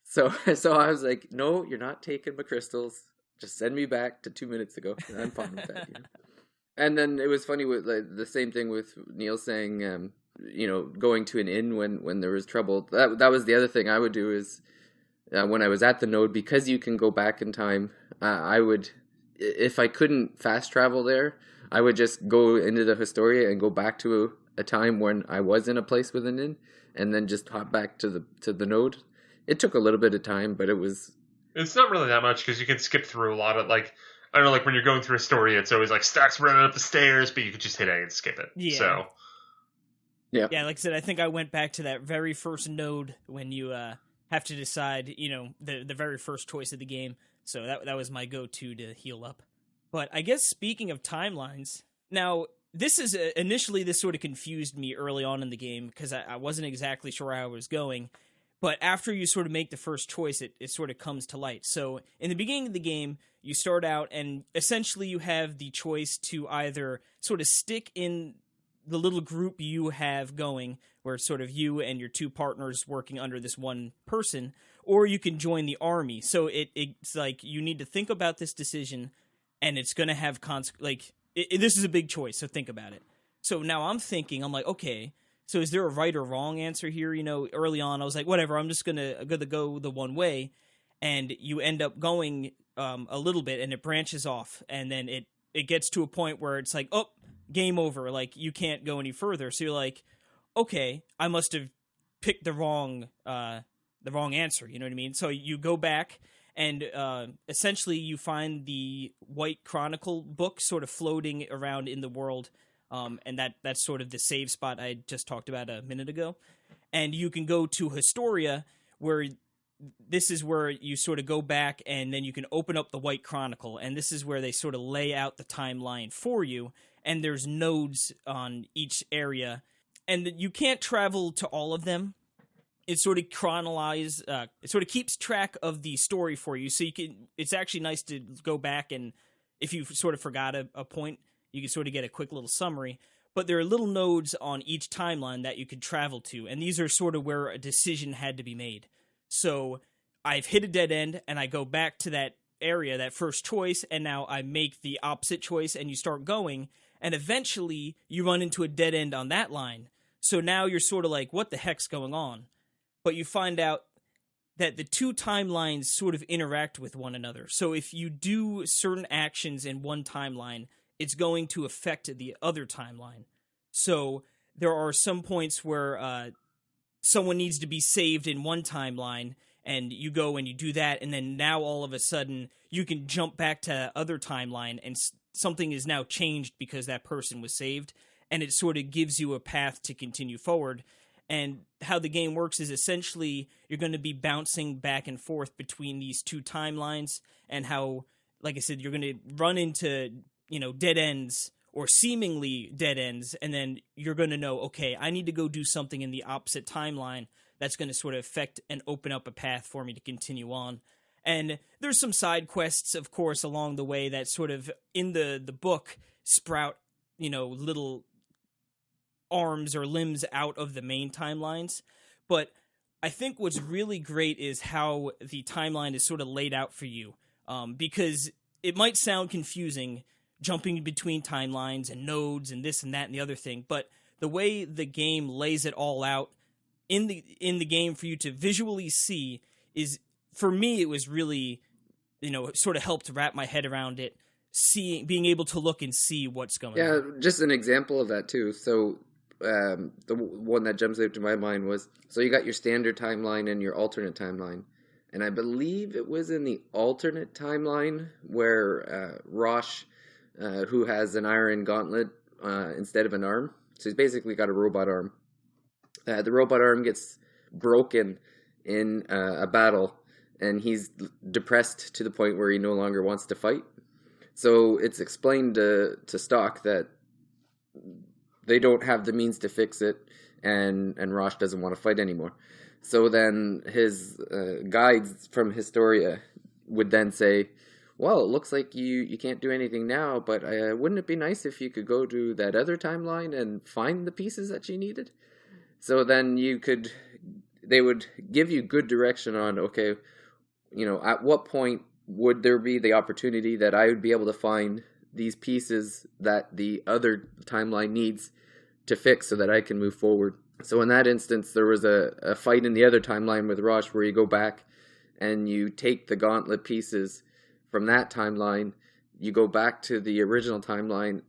So I was like, no, you're not taking my crystals. Just send me back to 2 minutes ago. I'm fine with that. And then it was funny with like, the same thing with Neil saying, going to an inn when there was trouble. That was the other thing I would do is when I was at the node, because you can go back in time, I would, if I couldn't fast travel there, I would just go into the Historia and go back to a time when I was in a place with an inn, and then just hop back to the node. It took a little bit of time, but It's not really that much because you can skip through a lot of like, I don't know, like when you're going through a story, it's always like stacks running up the stairs, but you could just hit A and skip it. Yeah. So yeah. Yeah, like I said, I think I went back to that very first node when you have to decide, the very first choice of the game. So that was my go-to to heal up. But I guess speaking of timelines, now this is initially this sort of confused me early on in the game because I wasn't exactly sure how I was going. But after you sort of make the first choice, it sort of comes to light. So in the beginning of the game, you start out and essentially you have the choice to either sort of stick in the little group you have going, where it's sort of you and your two partners working under this one person, or you can join the army. So it's like you need to think about this decision, and it's going to have this is a big choice, so think about it. So now I'm like, okay, so is there a right or wrong answer here? Early on I was like, whatever, I'm just gonna go the one way, and you end up going a little bit, and it branches off, and then it gets to a point where it's like, oh, game over, like you can't go any further. So you're like, okay, I must have picked the wrong answer. You know what I mean? So you go back and essentially you find the White Chronicle book sort of floating around in the world, and that's sort of the save spot I just talked about a minute ago. And you can go to Historia, where this is where you sort of go back and then you can open up the White Chronicle, and this is where they sort of lay out the timeline for you, and there's nodes on each area, and you can't travel to all of them. It sort of it sort of keeps track of the story for you, so it's actually nice to go back, and if you sort of forgot a point, you can sort of get a quick little summary. But there are little nodes on each timeline that you could travel to, and these are sort of where a decision had to be made. So I've hit a dead end, and I go back to that area, that first choice, and now I make the opposite choice, and you start going, and eventually you run into a dead end on that line. So now you're sort of like, what the heck's going on? But you find out that the two timelines sort of interact with one another. So if you do certain actions in one timeline, it's going to affect the other timeline. So there are some points where someone needs to be saved in one timeline, and you go and you do that, and then now all of a sudden you can jump back to other timeline, and something is now changed because that person was saved, and it sort of gives you a path to continue forward. And how the game works is essentially you're going to be bouncing back and forth between these two timelines, and how, like I said, you're going to run into, dead ends or seemingly dead ends, and then you're going to know, okay, I need to go do something in the opposite timeline that's going to sort of affect and open up a path for me to continue on. And there's some side quests, of course, along the way that sort of, in the book, sprout, little arms or limbs out of the main timelines. But I think what's really great is how the timeline is sort of laid out for you, because it might sound confusing jumping between timelines and nodes and this and that and the other thing, but the way the game lays it all out in the game for you to visually see is, for me, it was really, sort of helped wrap my head around it, being able to look and see what's going on. Yeah, just an example of that too. So the one that jumps out to my mind was, so you got your standard timeline and your alternate timeline. And I believe it was in the alternate timeline where Rosh, who has an iron gauntlet instead of an arm, so he's basically got a robot arm. The robot arm gets broken in a battle, and he's depressed to the point where he no longer wants to fight. So it's explained to Stock that they don't have the means to fix it, and Rosh doesn't want to fight anymore. So then his guides from Historia would then say, well, it looks like you can't do anything now, but wouldn't it be nice if you could go to that other timeline and find the pieces that you needed? So then they would give you good direction on, okay, at what point would there be the opportunity that I would be able to find these pieces that the other timeline needs to fix so that I can move forward. So in that instance, there was a fight in the other timeline with Rosh where you go back and you take the gauntlet pieces from that timeline, you go back to the original timeline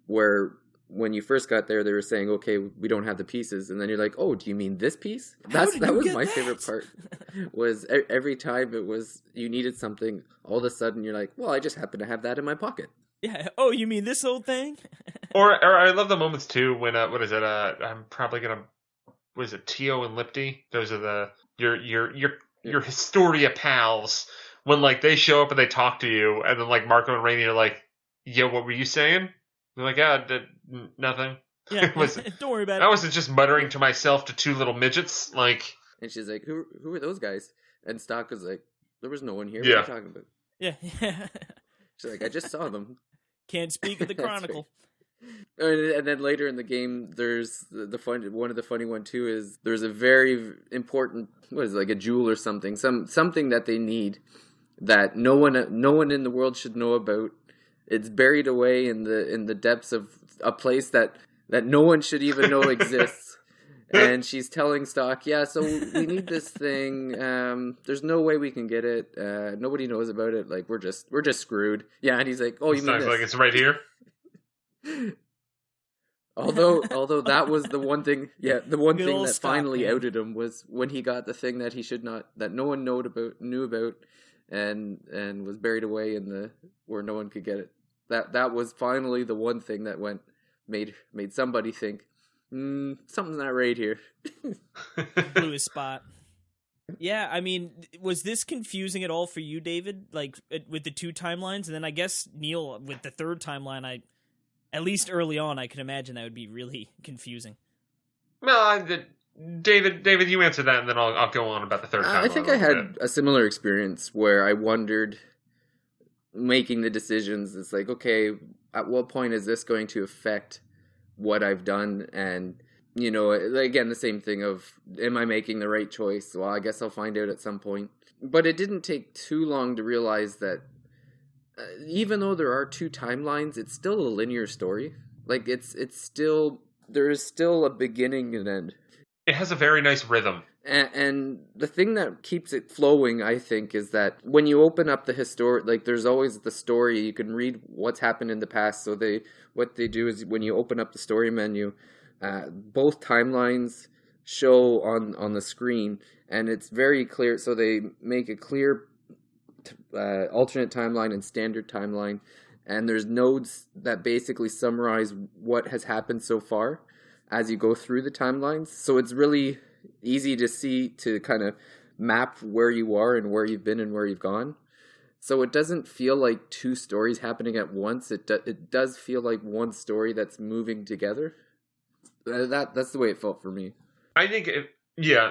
where when you first got there, they were saying, okay, we don't have the pieces. And then you're like, oh, do you mean this piece? That was my favorite part, was every time it was you needed something, all of a sudden you're like, well, I just happen to have that in my pocket. Yeah. Oh, you mean this old thing? or I love the moments too when what is it? I'm probably gonna. What is it? Tio and Lipty. Those are your Historia pals. When like they show up and they talk to you, and then like Marco and Rainey are like, "Yo, what were you saying?" They're like, nothing." Yeah. Don't worry about it. I wasn't just muttering to myself to two little midgets. Like, and she's like, "Who are those guys?" And Stock was like, "There was no one here. Yeah. What are you talking about?" Yeah. She's like, "I just saw them." Can't speak of the Chronicle. And then later in the game, there's one of the funny one too is there's a very important like a jewel or something that they need that no one in the world should know about. It's buried away in the depths of a place that no one should even know exists. And she's telling Stock, yeah, so we need this thing. There's no way we can get it. Nobody knows about it. Like we're just screwed. Yeah, and he's like, oh, you mean this? Like it's right here. Although that was the one thing, the one thing that Stock, finally man. outed him was when he got the thing that he should not, that no one knew about, and was buried away in where no one could get it. That was finally the one thing that made somebody think, something's not right here. Blew his spot. Yeah, I mean, was this confusing at all for you, David? Like with the two timelines, and then I guess Neil with the third timeline. At least early on, I can imagine that would be really confusing. No, David, you answer that, and then I'll go on about the third timeline. I think I had a similar experience where I wondered, making the decisions. It's like, okay, at what point is this going to affect what I've done? And again, the same thing of, am I making the right choice? Well, I guess I'll find out at some point. But it didn't take too long to realize that even though there are two timelines, it's still a linear story. Like it's still, there is still a beginning and end. It has a very nice rhythm. And the thing that keeps it flowing, I think, is that when you open up the historic, like there's always the story, you can read what's happened in the past. So what they do is when you open up the story menu, both timelines show on the screen, and it's very clear. So they make a clear alternate timeline and standard timeline, and there's nodes that basically summarize what has happened so far as you go through the timelines. So it's really easy to see, to kind of map where you are and where you've been and where you've gone. So it doesn't feel like two stories happening at once. It does feel like one story that's moving together. That's the way it felt for me. I think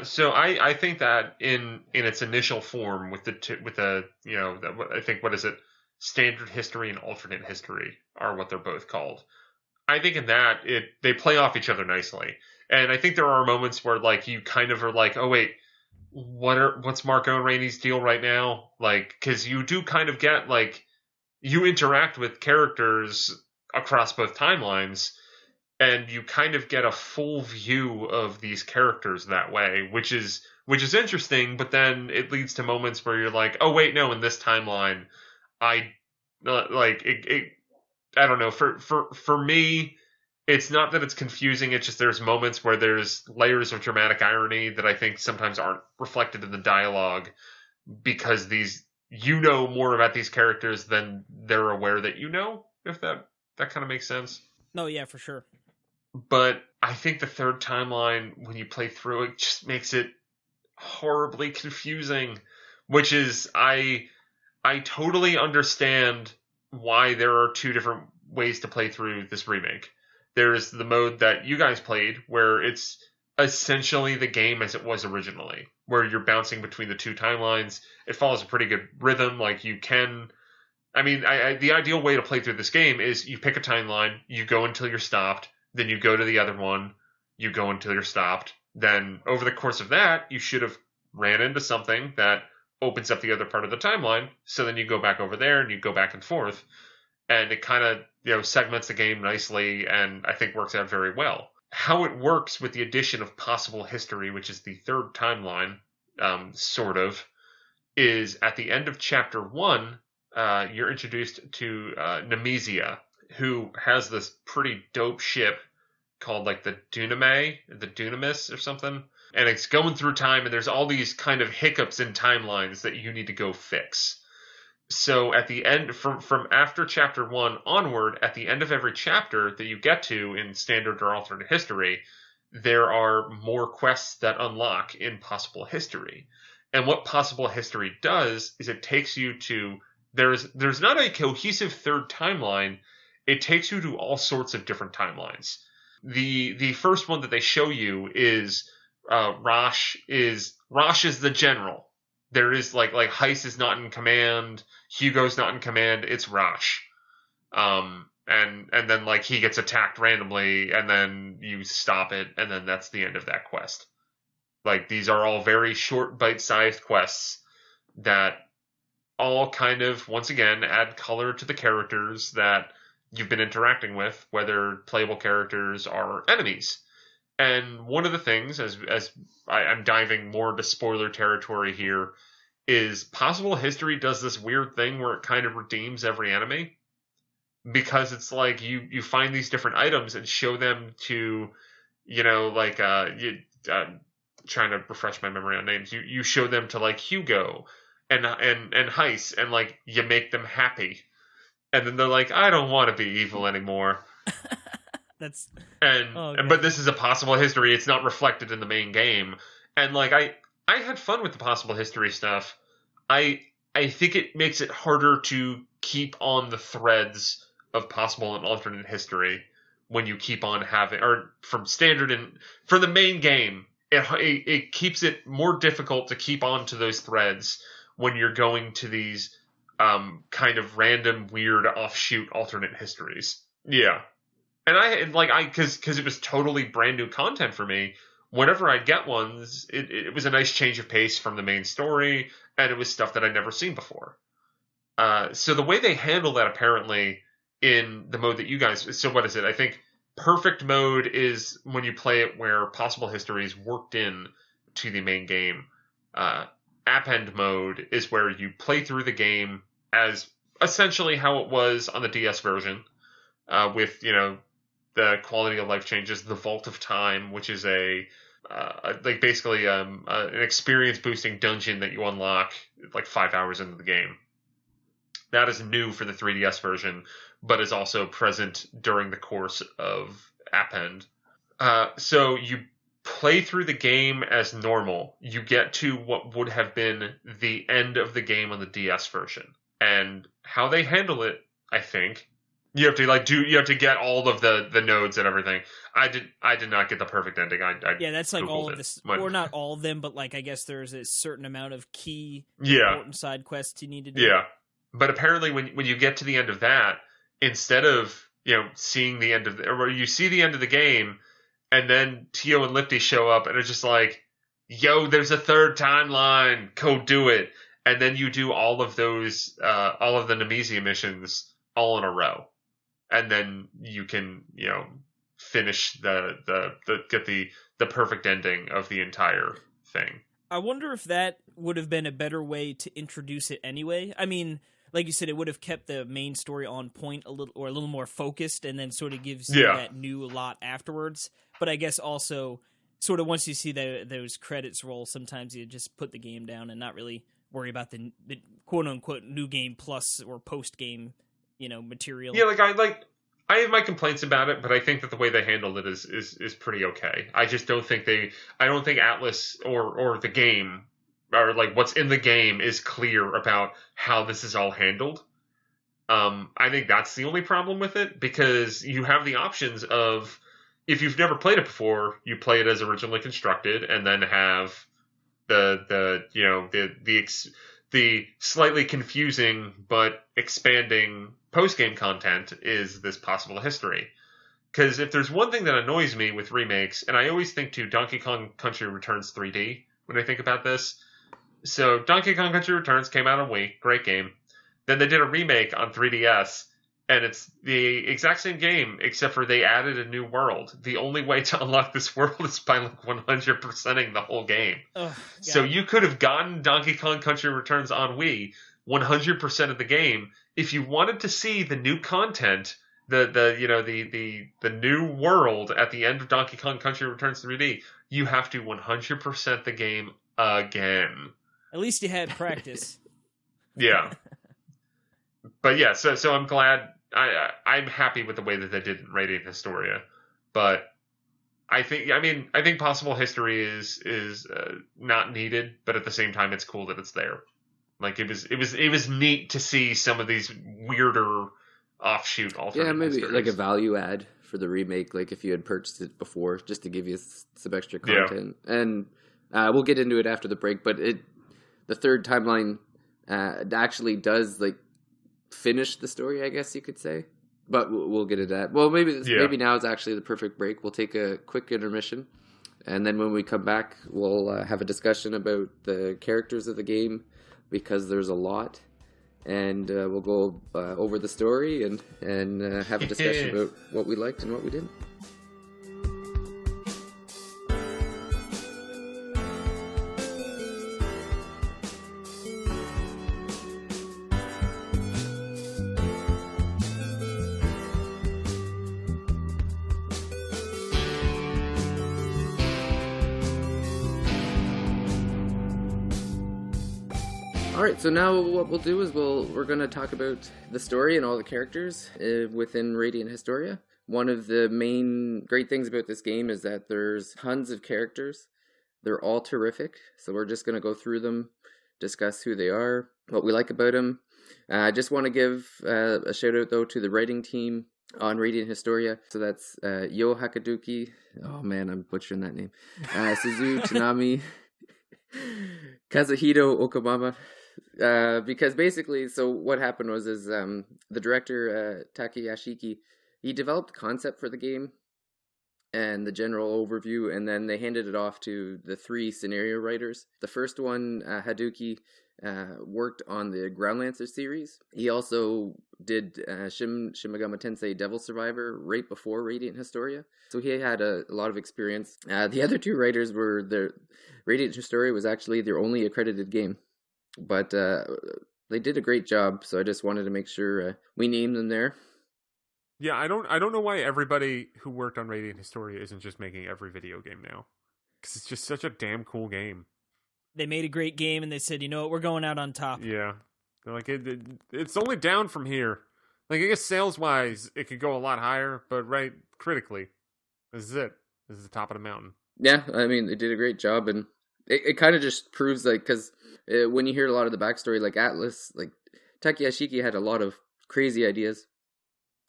so I think that in its initial form with I think, what is it, standard history and alternate history are what they're both called. I think in that they play off each other nicely, and I think there are moments where like you kind of are like, oh wait, what's Marco and Rainey's deal right now? Like, because you do kind of get like you interact with characters across both timelines. And you kind of get a full view of these characters that way, which is interesting. But then it leads to moments where you're like, oh wait, no, in this timeline, I don't know. For me, it's not that it's confusing. It's just there's moments where there's layers of dramatic irony that I think sometimes aren't reflected in the dialogue because you know more about these characters than they're aware that you know. If that kind of makes sense. No, yeah, for sure. But I think the third timeline, when you play through it, just makes it horribly confusing, which is, I totally understand why there are two different ways to play through this remake. There's the mode that you guys played, where it's essentially the game as it was originally, where you're bouncing between the two timelines. It follows a pretty good rhythm. Like you can, the ideal way to play through this game is you pick a timeline, you go until you're stopped, then you go to the other one, you go until you're stopped. Then over the course of that, you should have ran into something that opens up the other part of the timeline. So then you go back over there and you go back and forth. And it kind of, segments the game nicely and I think works out very well. How it works with the addition of possible history, which is the third timeline, sort of, is at the end of chapter 1, you're introduced to Nemesia, who has this pretty dope ship called like the Dunamis or something. And it's going through time, and there's all these kind of hiccups in timelines that you need to go fix. So at the end, from after chapter 1 onward, at the end of every chapter that you get to in standard or alternate history, there are more quests that unlock in possible history. And what possible history does is it takes you to, there's not a cohesive third timeline. It takes you to all sorts of different timelines. The first one that they show you is Rosh is the general. There is like Heiss is not in command, Hugo's not in command, it's Rosh. And then like he gets attacked randomly and then you stop it and then that's the end of that quest. Like these are all very short bite-sized quests that all kind of once again add color to the characters that you've been interacting with, whether playable characters or enemies. And one of the things, as I'm diving more into spoiler territory here, is possible history does this weird thing where it kind of redeems every enemy. Because it's like you find these different items and show them to, trying to refresh my memory on names. You show them to like Hugo and Heiss, and like you make them happy. And then they're like, I don't want to be evil anymore. But this is a possible history. It's not reflected in the main game. And like I had fun with the possible history stuff. I think it makes it harder to keep on the threads of possible and alternate history when you keep on having, or from standard and for the main game, it keeps it more difficult to keep on to those threads when you're going to these kind of random, weird, offshoot alternate histories. Yeah. And because it was totally brand new content for me, whenever I'd get ones, it was a nice change of pace from the main story, and it was stuff that I'd never seen before. So the way they handle that, apparently, in the mode that you guys... So what is it? I think perfect mode is when you play it where possible history is worked in to the main game. Append mode is where you play through the game as essentially how it was on the DS version, with, the quality of life changes, the Vault of Time, which is an experience boosting dungeon that you unlock like 5 hours into the game. That is new for the 3DS version, but is also present during the course of Append. So you play through the game as normal. You get to what would have been the end of the game on the DS version. And how they handle it, I think, you have to get all of the nodes and everything. I did not get the perfect ending. That's like Googled all of it, this, but... or not all of them, but like I guess there's a certain amount of key important side quests you need to do. Yeah, but apparently when you get to the end of that, instead of seeing the end of or you see the end of the game, and then Tio and Lifty show up and it's just like, yo, there's a third timeline, go do it, and then you do all of those all of the Nemesia missions all in a row. And then you can, finish get the perfect ending of the entire thing. I wonder if that would have been a better way to introduce it anyway. I mean, like you said, it would have kept the main story on point a little more focused, and then sort of gives you that new lot afterwards. But I guess also, sort of once you see those credits roll, sometimes you just put the game down and not really worry about the quote unquote new game plus or post game material. Yeah, I have my complaints about it, but I think that the way they handled it is pretty okay. I just don't think I don't think Atlas or the game, or like what's in the game, is clear about how this is all handled. I think that's the only problem with it, because you have the options of, if you've never played it before, you play it as originally constructed, and then have the slightly confusing but expanding post game content is this possible history. Because if there's one thing that annoys me with remakes, and I always think to Donkey Kong Country Returns 3D when I think about this. So Donkey Kong Country Returns came out on Wii, great game. Then they did a remake on 3DS, and it's the exact same game, except for they added a new world. The only way to unlock this world is by 100%ing the whole game. So you could have gotten Donkey Kong Country Returns on Wii 100% of the game. If you wanted to see the new content, the new world at the end of Donkey Kong Country Returns 3D, you have to 100% the game again. At least you had practice. Yeah. But yeah, so I'm glad. I'm happy with the way that they did Radiant Historia, but I think possible history is not needed, but at the same time, it's cool that it's there. Like it was neat to see some of these weirder offshoot alternate maybe histories. like a value add for the remake, like if you had purchased it before, just to give you some extra content. Yeah. And we'll get into it after the break, but the third timeline actually does like finish the story, I guess you could say. But we'll get into that. Well, maybe now is actually the perfect break. We'll take a quick intermission, and then when we come back, we'll have a discussion about the characters of the game, because there's a lot, and we'll go over the story and have a discussion about what we liked and what we didn't. Alright, so now what we'll do is we're going to talk about the story and all the characters within Radiant Historia. One of the main great things about this game is that there's tons of characters. They're all terrific, so we're just going to go through them, discuss who they are, what we like about them. I just want to give a shout out though to the writing team on Historia. So that's Yo Hakaduki. Oh man, I'm butchering that name. Suzu Tanami, Kazuhito Okamama. Because basically, so what happened was the director Taki Yashiki, he developed the concept for the game and the general overview, and then they handed it off to the three scenario writers. The first one, Haduki, worked on the Groundlancer series. He also did Shin Megami Tensei Devil Survivor right before Radiant Historia, so he had a lot of experience. The other two writers were Radiant Historia was actually their only accredited game, but they did a great job, so I just wanted to make sure we named them there. Yeah, I don't know why everybody who worked on Radiant Historia isn't just making every video game now, because it's just such a damn cool game. They made a great game, and they said, you know what, we're going out on top. Yeah, they're like it's only down from here. Like, I guess sales wise, it could go a lot higher, but critically, this is it. This is the top of the mountain. Yeah, I mean, they did a great job, and it kind of just proves, like, because when you hear a lot of the backstory, like Atlas, like Taki Yashiki had a lot of crazy ideas,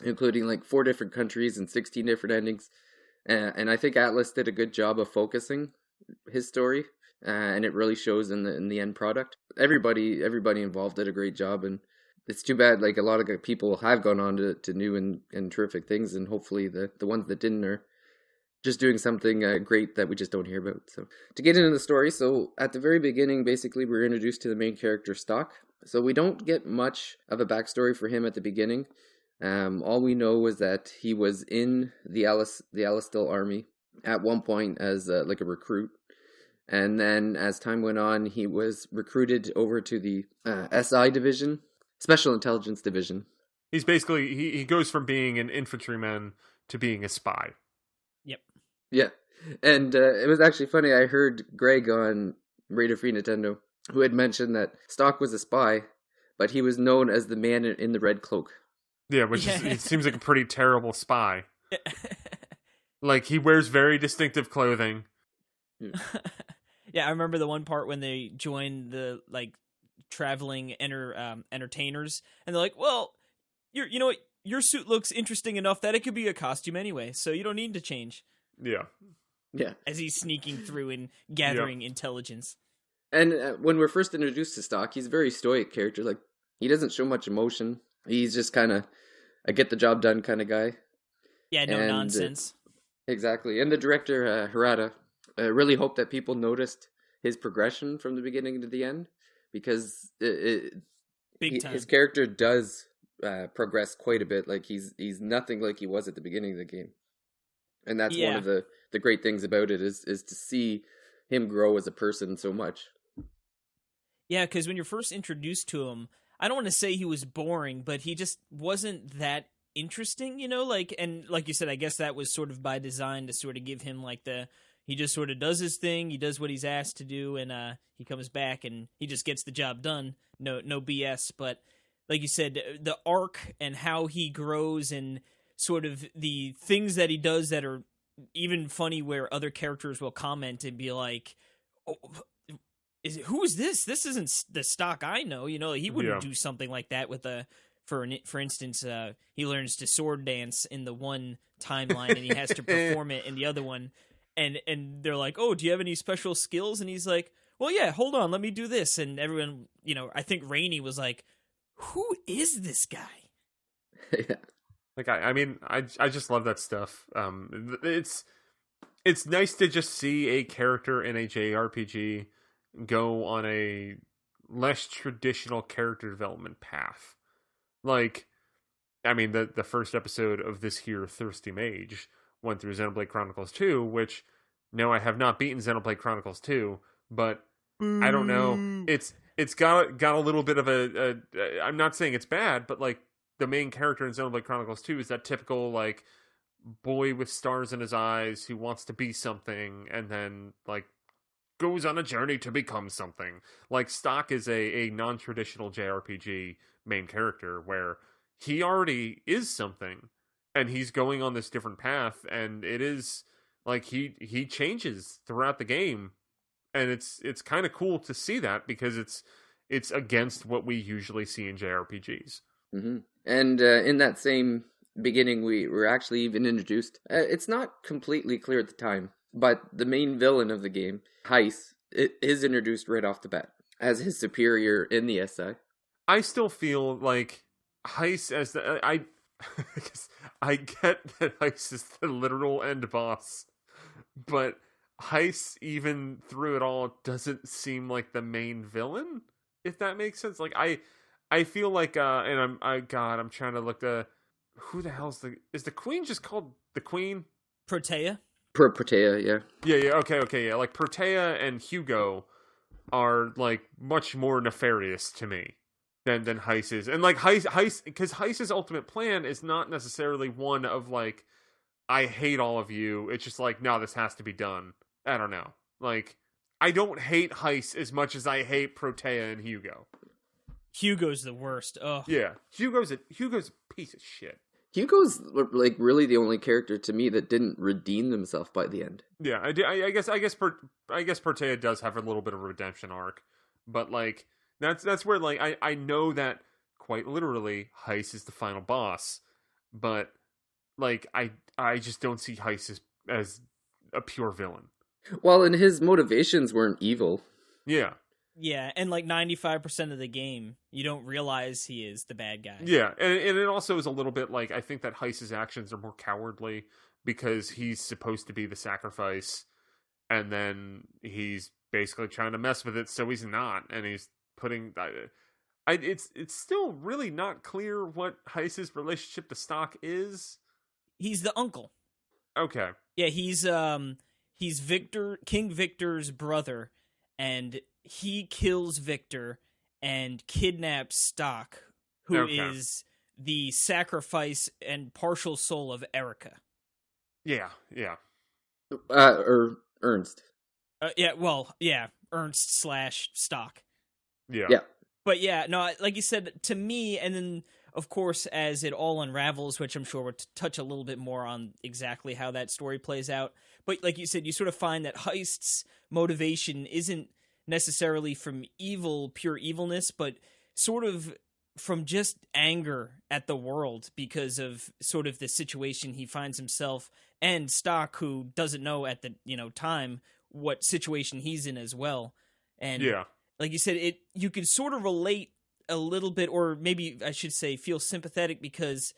including like 4 different countries and 16 different endings, and I think Atlas did a good job of focusing his story, and it really shows in the end product. Everybody involved did a great job, and it's too bad like a lot of people have gone on to new and terrific things, and hopefully the ones that didn't are just doing something great that we just don't hear about. So to get into the story, so at the very beginning, basically we're introduced to the main character, Stock. So we don't get much of a backstory for him at the beginning. All we know is that he was in the Alistil army at one point as like a recruit, and then as time went on, he was recruited over to the SI division, Special Intelligence Division. He's basically he goes from being an infantryman to being a spy. Yep. Yeah, and it was actually funny. I heard Greg on Radio Free Nintendo, who had mentioned that Stock was a spy, but he was known as the man in the red cloak. Yeah, which is, it seems like a pretty terrible spy. Like, he wears very distinctive clothing. Yeah, I remember the one part when they joined the, like, traveling entertainers, and they're like, well, you know what, your suit looks interesting enough that it could be a costume anyway, so you don't need to change. Yeah. Yeah. As he's sneaking through and gathering intelligence. And when we're first introduced to Stock, he's a very stoic character. Like, he doesn't show much emotion. He's just kind of a get the job done kind of guy. Yeah, no nonsense. Exactly. And the director, Harada, really hoped that people noticed his progression from the beginning to the end, because his character does progress quite a bit. Like, he's nothing like he was at the beginning of the game. And that's one of the great things about it is to see him grow as a person so much. Yeah, because when you're first introduced to him, I don't want to say he was boring, but he just wasn't that interesting, you know? And like you said, I guess that was sort of by design to sort of give him he just sort of does his thing, he does what he's asked to do, and he comes back and he just gets the job done. No BS. But like you said, the arc and how he grows and sort of the things that he does that are even funny, where other characters will comment and be like, oh, who is this? This isn't the Stock I know. You know, he wouldn't do something like that with for instance, he learns to sword dance in the one timeline and he has to perform it in the other one. And they're like, oh, do you have any special skills? And he's like, well, yeah, hold on, let me do this. And everyone, you know, I think Rainey was like, who is this guy? Yeah. Like, I mean, I just love that stuff. It's nice to just see a character in a JRPG go on a less traditional character development path. Like, I mean, the first episode of this here, Thirsty Mage, went through Xenoblade Chronicles 2, which, no, I have not beaten Xenoblade Chronicles 2, but I don't know. It's got a little bit of a I'm not saying it's bad, but like, the main character in Xenoblade Chronicles 2 is that typical, like, boy with stars in his eyes who wants to be something and then, like, goes on a journey to become something. Like, Stock is a non-traditional JRPG main character where he already is something and he's going on this different path, and it is like he changes throughout the game, and it's kind of cool to see that because it's against what we usually see in JRPGs. Mm-hmm. And in that same beginning, we were actually even introduced. It's not completely clear at the time, but the main villain of the game, Heiss, is introduced right off the bat as his superior in the SI. I still feel like Heiss as the I get that Heiss is the literal end boss, but Heiss, even through it all, doesn't seem like the main villain, if that makes sense. Like, I feel like and I'm trying to look who the hell's is the queen just called the queen? Protea? Protea, yeah. Yeah, okay, yeah. Like, Protea and Hugo are, like, much more nefarious to me than Heiss is. And, like, Heiss, because Heiss's ultimate plan is not necessarily one of, like, I hate all of you. It's just like, no, this has to be done. I don't know. Like, I don't hate Heiss as much as I hate Protea and Hugo. Hugo's the worst. Oh yeah, Hugo's a piece of shit. Hugo's like really the only character to me that didn't redeem himself by the end. Yeah, I guess Protea does have a little bit of a redemption arc, but like that's where like I know that quite literally Heiss is the final boss, but like I just don't see Heiss as a pure villain. Well, and his motivations weren't evil. Yeah. Yeah, and like 95% of the game, you don't realize he is the bad guy. Yeah, and it also is a little bit like, I think that Heiss's actions are more cowardly because he's supposed to be the sacrifice, and then he's basically trying to mess with it, so he's not, and he's putting... It's still really not clear what Heiss's relationship to Stock is. He's the uncle. Okay. Yeah, he's King Victor's brother, and he kills Victor and kidnaps Stock, who is the sacrifice and partial soul of Erica. Yeah. Or Ernst. Ernst / Stock. Yeah. But yeah, no, like you said, to me, and then, of course, as it all unravels, which I'm sure we'll touch a little bit more on exactly how that story plays out. But like you said, you sort of find that Heist's motivation isn't necessarily from pure evilness, but sort of from just anger at the world because of sort of the situation he finds himself, and Stock, who doesn't know at the time what situation he's in as well. And Yeah. like you said, you could sort of relate a little bit, or maybe I should say feel sympathetic, because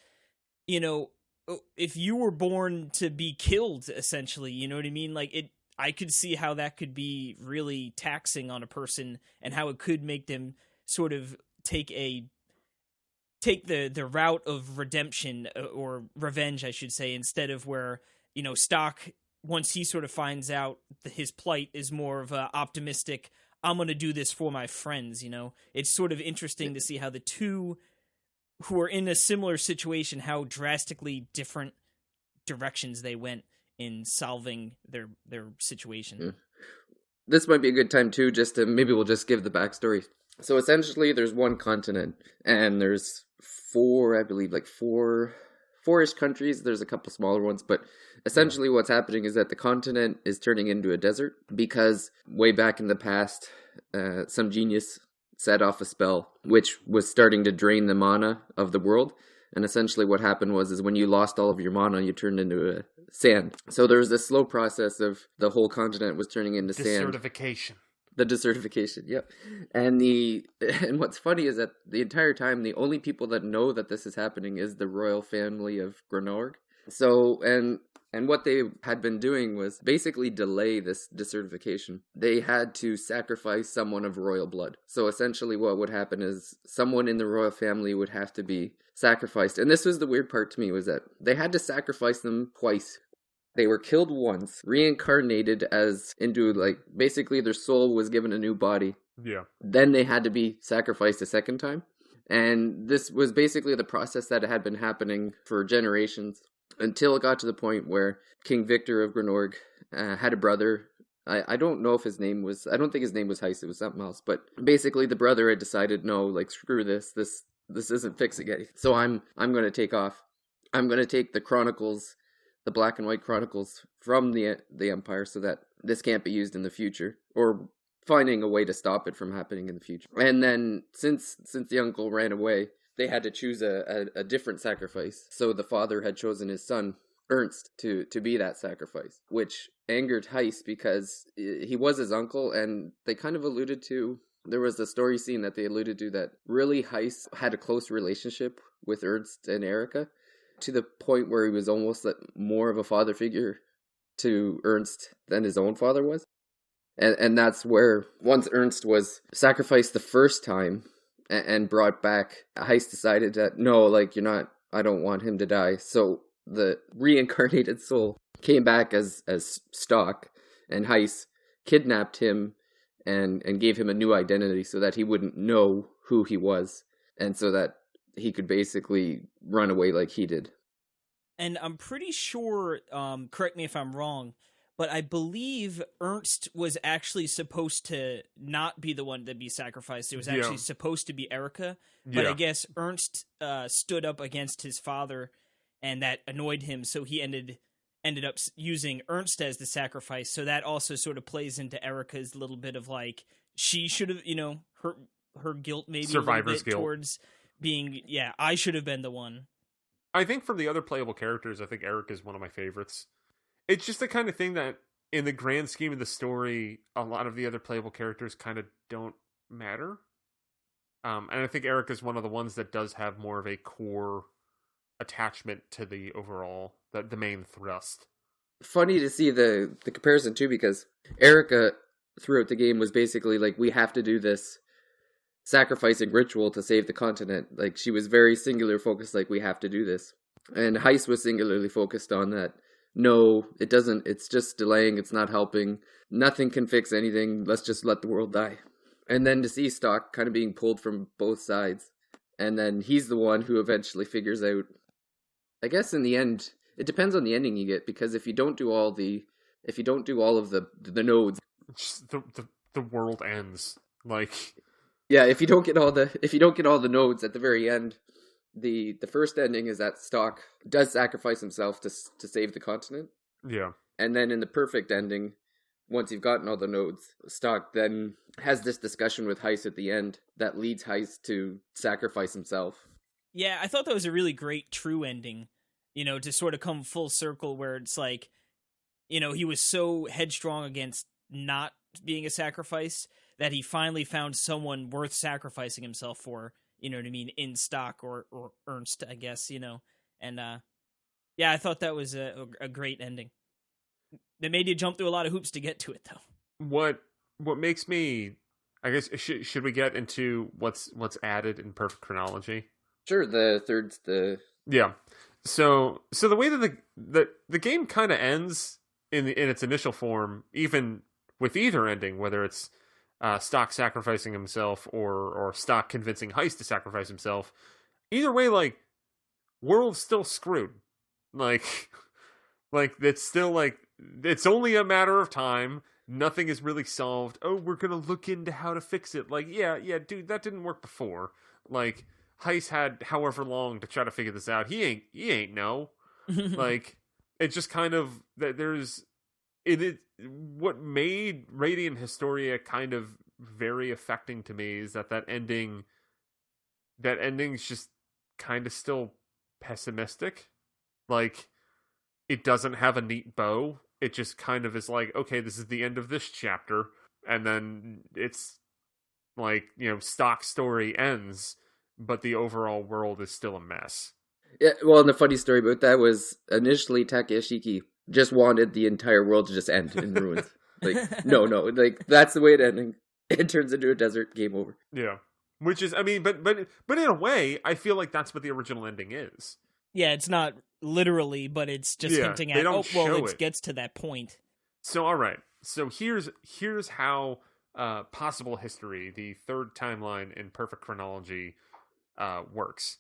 if you were born to be killed, essentially, you know what I mean? Like I could see how that could be really taxing on a person, and how it could make them sort of take the route of redemption, or revenge, I should say, instead of where, Stock, once he sort of finds out his plight, is more of a optimistic, I'm going to do this for my friends, It's sort of interesting to see how the two who are in a similar situation, how drastically different directions they went in solving their situation. Yeah. This might be a good time too, maybe we'll just give the backstory. So essentially there's one continent, and there's four, I believe, like four-ish countries. There's a couple smaller ones, but essentially what's happening is that the continent is turning into a desert, because way back in the past, some genius set off a spell which was starting to drain the mana of the world. And essentially what happened is when you lost all of your mana, you turned into sand. So there was this slow process of the whole continent was turning into sand. Desertification. The desertification, yep. And what's funny is that the entire time, the only people that know that this is happening is the royal family of Granorg. So, and what they had been doing was basically delay this desertification. They had to sacrifice someone of royal blood. So essentially what would happen is someone in the royal family would have to be sacrificed. And this was the weird part to me, was that they had to sacrifice them twice. They were killed once, reincarnated into, like, basically their soul was given a new body. Yeah. Then they had to be sacrificed a second time. And this was basically the process that had been happening for generations, until it got to the point where King Victor of Granorg had a brother. I don't know if his name was, I don't think his name was Heist, it was something else. But basically the brother had decided, no, like, screw this isn't fixing it. So I'm going to take off. I'm going to take the Chronicles, the Black and White Chronicles, from the Empire, so that this can't be used in the future, or finding a way to stop it from happening in the future. And then since the uncle ran away, they had to choose a different sacrifice. So the father had chosen his son, Ernst, to be that sacrifice, which angered Heist, because he was his uncle, and they kind of alluded to, there was a story scene that they alluded to, that really Heist had a close relationship with Ernst and Erica, to the point where he was almost like more of a father figure to Ernst than his own father was. And that's where, once Ernst was sacrificed the first time and brought back, Heist decided that, no, like, I don't want him to die. So the reincarnated soul came back as Stock, and Heist kidnapped him and gave him a new identity so that he wouldn't know who he was, and so that he could basically run away like he did. And I'm pretty sure, correct me if I'm wrong, but I believe Ernst was actually supposed to not be the one to be sacrificed. It was actually supposed to be Erica. But I guess Ernst stood up against his father, and that annoyed him, so he ended up using Ernst as the sacrifice. So that also sort of plays into Erica's little bit of, like, she should have, her guilt maybe survivor's guilt towards being, I should have been the one. I think from the other playable characters, I think Eric is one of my favorites. It's just the kind of thing that, in the grand scheme of the story, a lot of the other playable characters kind of don't matter. And I think Eric is one of the ones that does have more of a core attachment to the overall, the main thrust. Funny to see the comparison too, because Erica throughout the game was basically like, we have to do this sacrificing ritual to save the continent. Like, she was very singular focused, like, we have to do this. And Heist was singularly focused on that. No, it doesn't, it's just delaying, it's not helping, nothing can fix anything, let's just let the world die. And then to see Stock kind of being pulled from both sides, and then he's the one who eventually figures out, I guess in the end, it depends on the ending you get, because if you don't do all of the nodes, just the world ends. Like, yeah, if you don't get all the nodes at the very end, the first ending is that Stock does sacrifice himself to save the continent. Yeah. And then in the perfect ending, once you've gotten all the nodes, Stock then has this discussion with Heist at the end that leads Heist to sacrifice himself. Yeah, I thought that was a really great true ending, to sort of come full circle where it's like, he was so headstrong against not being a sacrifice that he finally found someone worth sacrificing himself for, you know what I mean, in Stock or Ernst, I guess, and yeah, I thought that was a great ending. They made you jump through a lot of hoops to get to it, though. What makes me, I guess, should we get into what's added in Perfect Chronology? Sure, the third's the... Yeah. So the way that the game kind of ends in its initial form, even with either ending, whether it's Stock sacrificing himself or Stock convincing Heist to sacrifice himself, either way, like, world's still screwed. Like it's still like, it's only a matter of time. Nothing is really solved. Oh, we're gonna look into how to fix it. Like, yeah, dude, that didn't work before. Like, Heist had however long to try to figure this out. He ain't know. Like, it's just kind of that what made Radiant Historia kind of very affecting to me is that ending's just kind of still pessimistic. Like, it doesn't have a neat bow. It just kind of is like, okay, this is the end of this chapter, and then it's like, Stock story ends, but the overall world is still a mess. Yeah, well, and the funny story about that was initially Takeshiki just wanted the entire world to just end in ruins. Like, no, like, that's the way it ending. It turns into a desert, game over. Yeah. Which is, I mean, but in a way, I feel like that's what the original ending is. Yeah, it's not literally, but it's just hinting at, it gets to that point. So, all right. So here's how possible history, the third timeline in Perfect Chronology, works.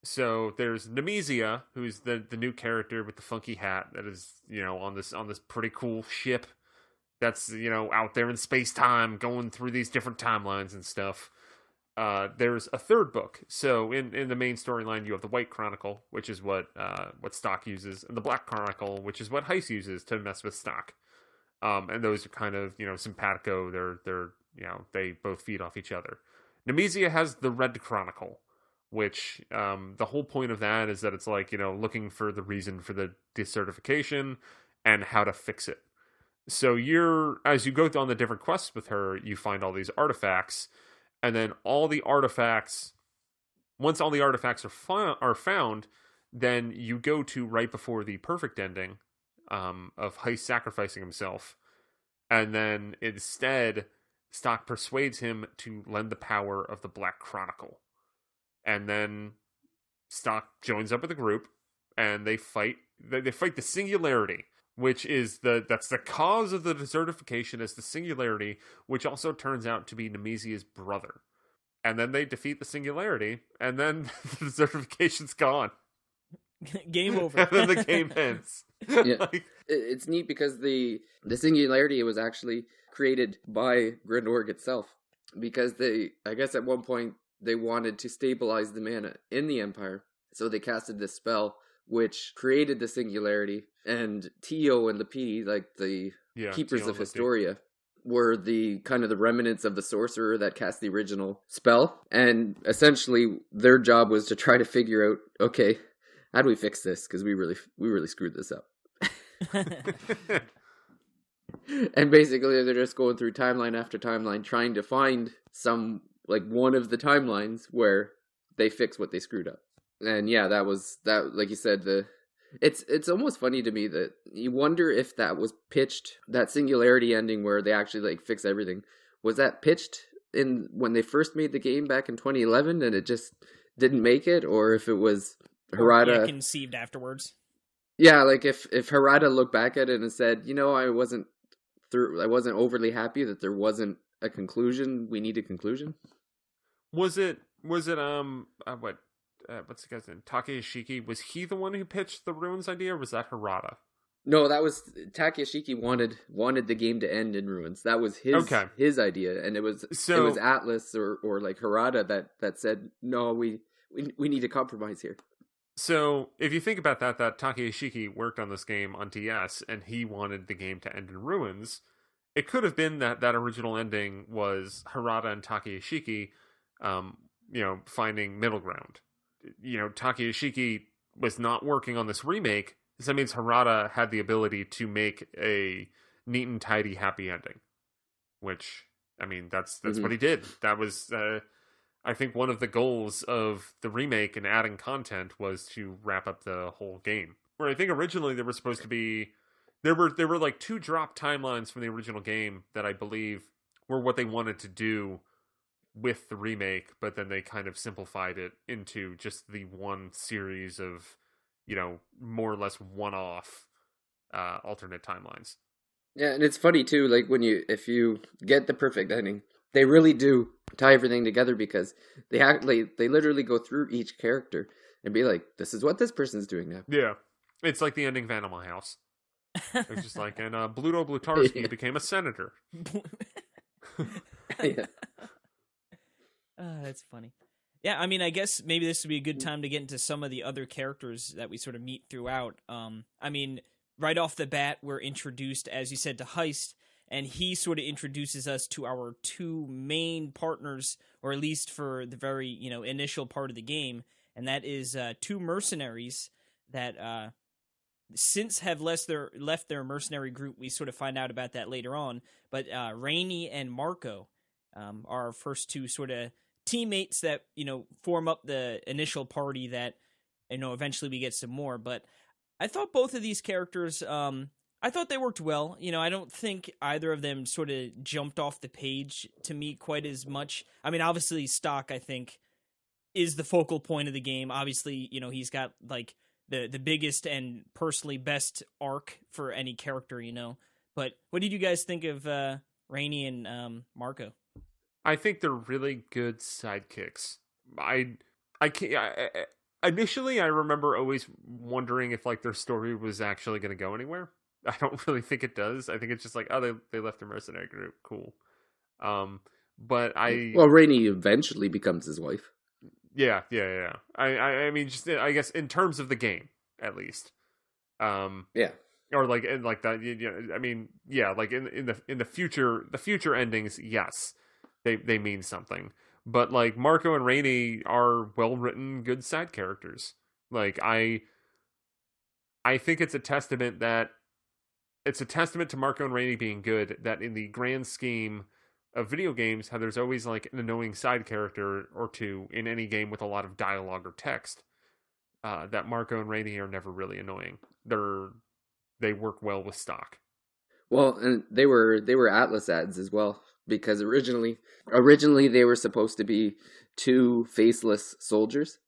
So there's Nemesia, who's the new character with the funky hat that is, on this pretty cool ship that's, out there in space-time going through these different timelines and stuff. There's a third book. So in the main storyline, you have the White Chronicle, which is what Stock uses, and the Black Chronicle, which is what Heist uses to mess with Stock. And those are kind of, simpatico. They're they both feed off each other. Nemesia has the Red Chronicle, which the whole point of that is that it's like, looking for the reason for the decertification and how to fix it. So as you go on the different quests with her, you find all these artifacts. And then once all the artifacts are found, then you go to right before the perfect ending of Heist sacrificing himself. And then instead, Stock persuades him to lend the power of the Black Chronicle. And then Stock joins up with the group, and they fight. They fight the Singularity, which is that's the cause of the desertification, is the Singularity, which also turns out to be Nemesia's brother. And then they defeat the Singularity, and then the desertification's gone. Game over. And then the game ends. Yeah. It's neat because the Singularity was actually created by Grindorg itself. Because I guess at one point, they wanted to stabilize the mana in the Empire. So they casted this spell, which created the Singularity. And Tio and Lapidi, like the keepers of Historia, were the kind of the remnants of the sorcerer that cast the original spell. And essentially, their job was to try to figure out, okay, how do we fix this? Because we really screwed this up. And basically, they're just going through timeline after timeline, trying to find one of the timelines where they fix what they screwed up. And yeah, that, like you said, it's almost funny to me that you wonder if that was pitched, that Singularity ending where they actually fix everything. Was that pitched when they first made the game back in 2011 and it just didn't make it, or if it was Harada conceived afterwards? Yeah, like if Harada looked back at it and said, I wasn't overly happy that there wasn't a conclusion. We need a conclusion. Was it what's the guy's name? Takeshiki? Was he the one who pitched the ruins idea, or was that Harada? No, that was Takeshiki wanted the game to end in ruins. That was his idea, and it was Atlas or like Harada that said, no, we need a compromise here. So if you think about that Takeshiki worked on this game on DS, and he wanted the game to end in ruins, it could have been that original ending was Harada and Takayashiki, finding middle ground. Takayashiki was not working on this remake, so that means Harada had the ability to make a neat and tidy happy ending, which, I mean, that's what he did. That was, I think, one of the goals of the remake and adding content was to wrap up the whole game. Where I think originally there was supposed to be, there were like 2 drop timelines from the original game that I believe were what they wanted to do with the remake, but then they kind of simplified it into just the one series of, more or less one-off alternate timelines. Yeah, and it's funny too, like if you get the perfect ending, they really do tie everything together, because they literally go through each character and be like, this is what this person's doing now. Yeah. It's like the ending of Animal House. It's just like, and Bluto Blutarski became a senator. Yeah. That's funny. Yeah, I mean, I guess maybe this would be a good time to get into some of the other characters that we sort of meet throughout. I mean, right off the bat, we're introduced, as you said, to Heist, and he sort of introduces us to our 2 main partners, or at least for the very, initial part of the game, and that is 2 mercenaries that since have left their mercenary group. We sort of find out about that later on, but Rainey and Marco are our first 2 sort of teammates that, form up the initial party that, eventually we get some more. But I thought both of these characters, I thought they worked well. I don't think either of them sort of jumped off the page to me quite as much. I mean, obviously Stock, I think, is the focal point of the game. Obviously, he's got like the biggest and personally best arc for any character, But what did you guys think of Rainey and Marco? I think they're really good sidekicks. Initially, I remember always wondering if like their story was actually going to go anywhere. I don't really think it does. I think it's just like, oh, they left their mercenary group, cool. But Rainey eventually becomes his wife. Yeah. I mean, just I guess in terms of the game, at least. Yeah. Or like that. I mean, yeah. Like in the future endings, yes. They mean something. But like Marco and Rainey are well written, good side characters. Like I think it's a testament to Marco and Rainey being good, that in the grand scheme of video games, how there's always like an annoying side character or 2 in any game with a lot of dialogue or text. That Marco and Rainey are never really annoying. They work well with Stock. Well, and they were Atlas ads as well, because originally they were supposed to be 2 faceless soldiers.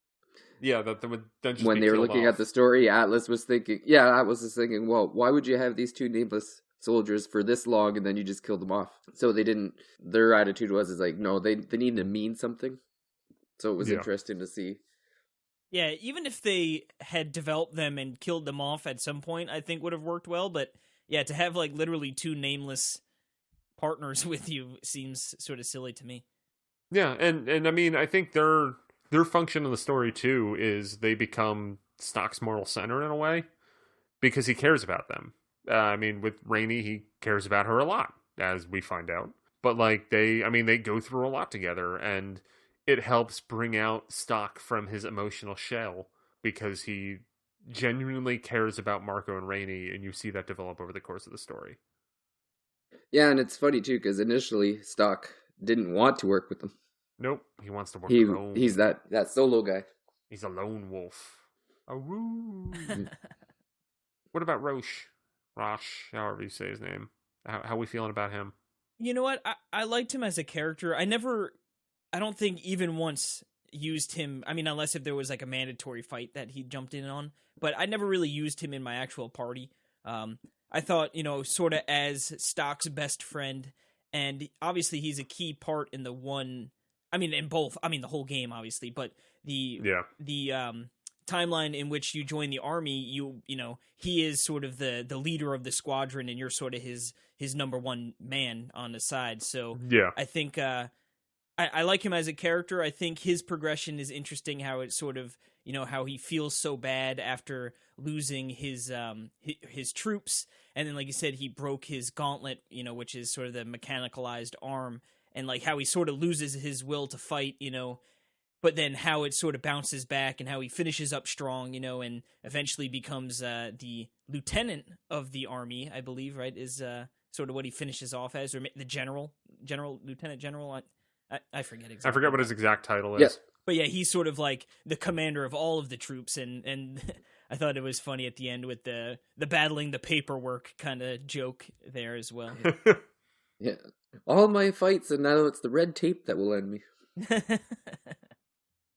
Yeah, that would then just when they were looking at the story, Atlas was thinking, well, why would you have these 2 nameless soldiers for this long and then you just kill them off? So they didn't. Their attitude was like, no, they need to mean something. So it was interesting to see. Yeah, even if they had developed them and killed them off at some point, I think would have worked well. But yeah, to have like literally 2 nameless partners with you seems sort of silly to me. Yeah, and I mean, I think their function in the story too is they become Stock's moral center in a way, because he cares about them. I mean, with Rainey, he cares about her a lot, as we find out. But like they go through a lot together, and it helps bring out Stock from his emotional shell, because he genuinely cares about Marco and Rainey, and you see that develop over the course of the story. Yeah, and it's funny too, because initially Stock didn't want to work with them. Nope, he wants to work alone. He's that solo guy. He's a lone wolf. What about Roche, however you say his name? How we feeling about him? You know what? I liked him as a character. I don't think even once used him. I mean, unless if there was like a mandatory fight that he jumped in on. But I never really used him in my actual party. I thought, sort of as Stock's best friend. And obviously he's a key part in the one... I mean, in both. I mean, the whole game, obviously. But the timeline in which you join the army, he is sort of the leader of the squadron, and you're sort of his number one man on the side. So yeah, I think I like him as a character. I think his progression is interesting, how it sort of, you know, how he feels so bad after losing his troops, and then, like you said, he broke his gauntlet, you know, which is sort of the mechanicalized arm, and like how he sort of loses his will to fight, you know, but then how it sort of bounces back and how he finishes up strong, you know, and eventually becomes the lieutenant of the army, I believe, right, is sort of what he finishes off as, or the lieutenant general. I forget exactly. I forget what his exact title is. Yeah. But yeah, he's sort of like the commander of all of the troops, and I thought it was funny at the end with the battling the paperwork kind of joke there as well. Yeah. All my fights, and now it's the red tape that will end me.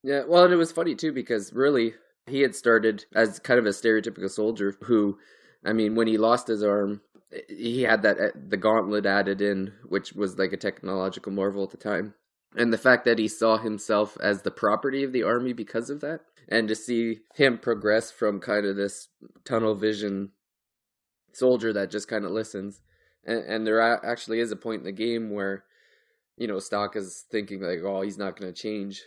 Yeah, well, and it was funny too, because really, he had started as kind of a stereotypical soldier who, I mean, when he lost his arm, he had the gauntlet added in, which was like a technological marvel at the time. And the fact that he saw himself as the property of the army because of that, and to see him progress from kind of this tunnel vision soldier that just kind of listens. And there actually is a point in the game where, you know, Stock is thinking like, oh, he's not going to change.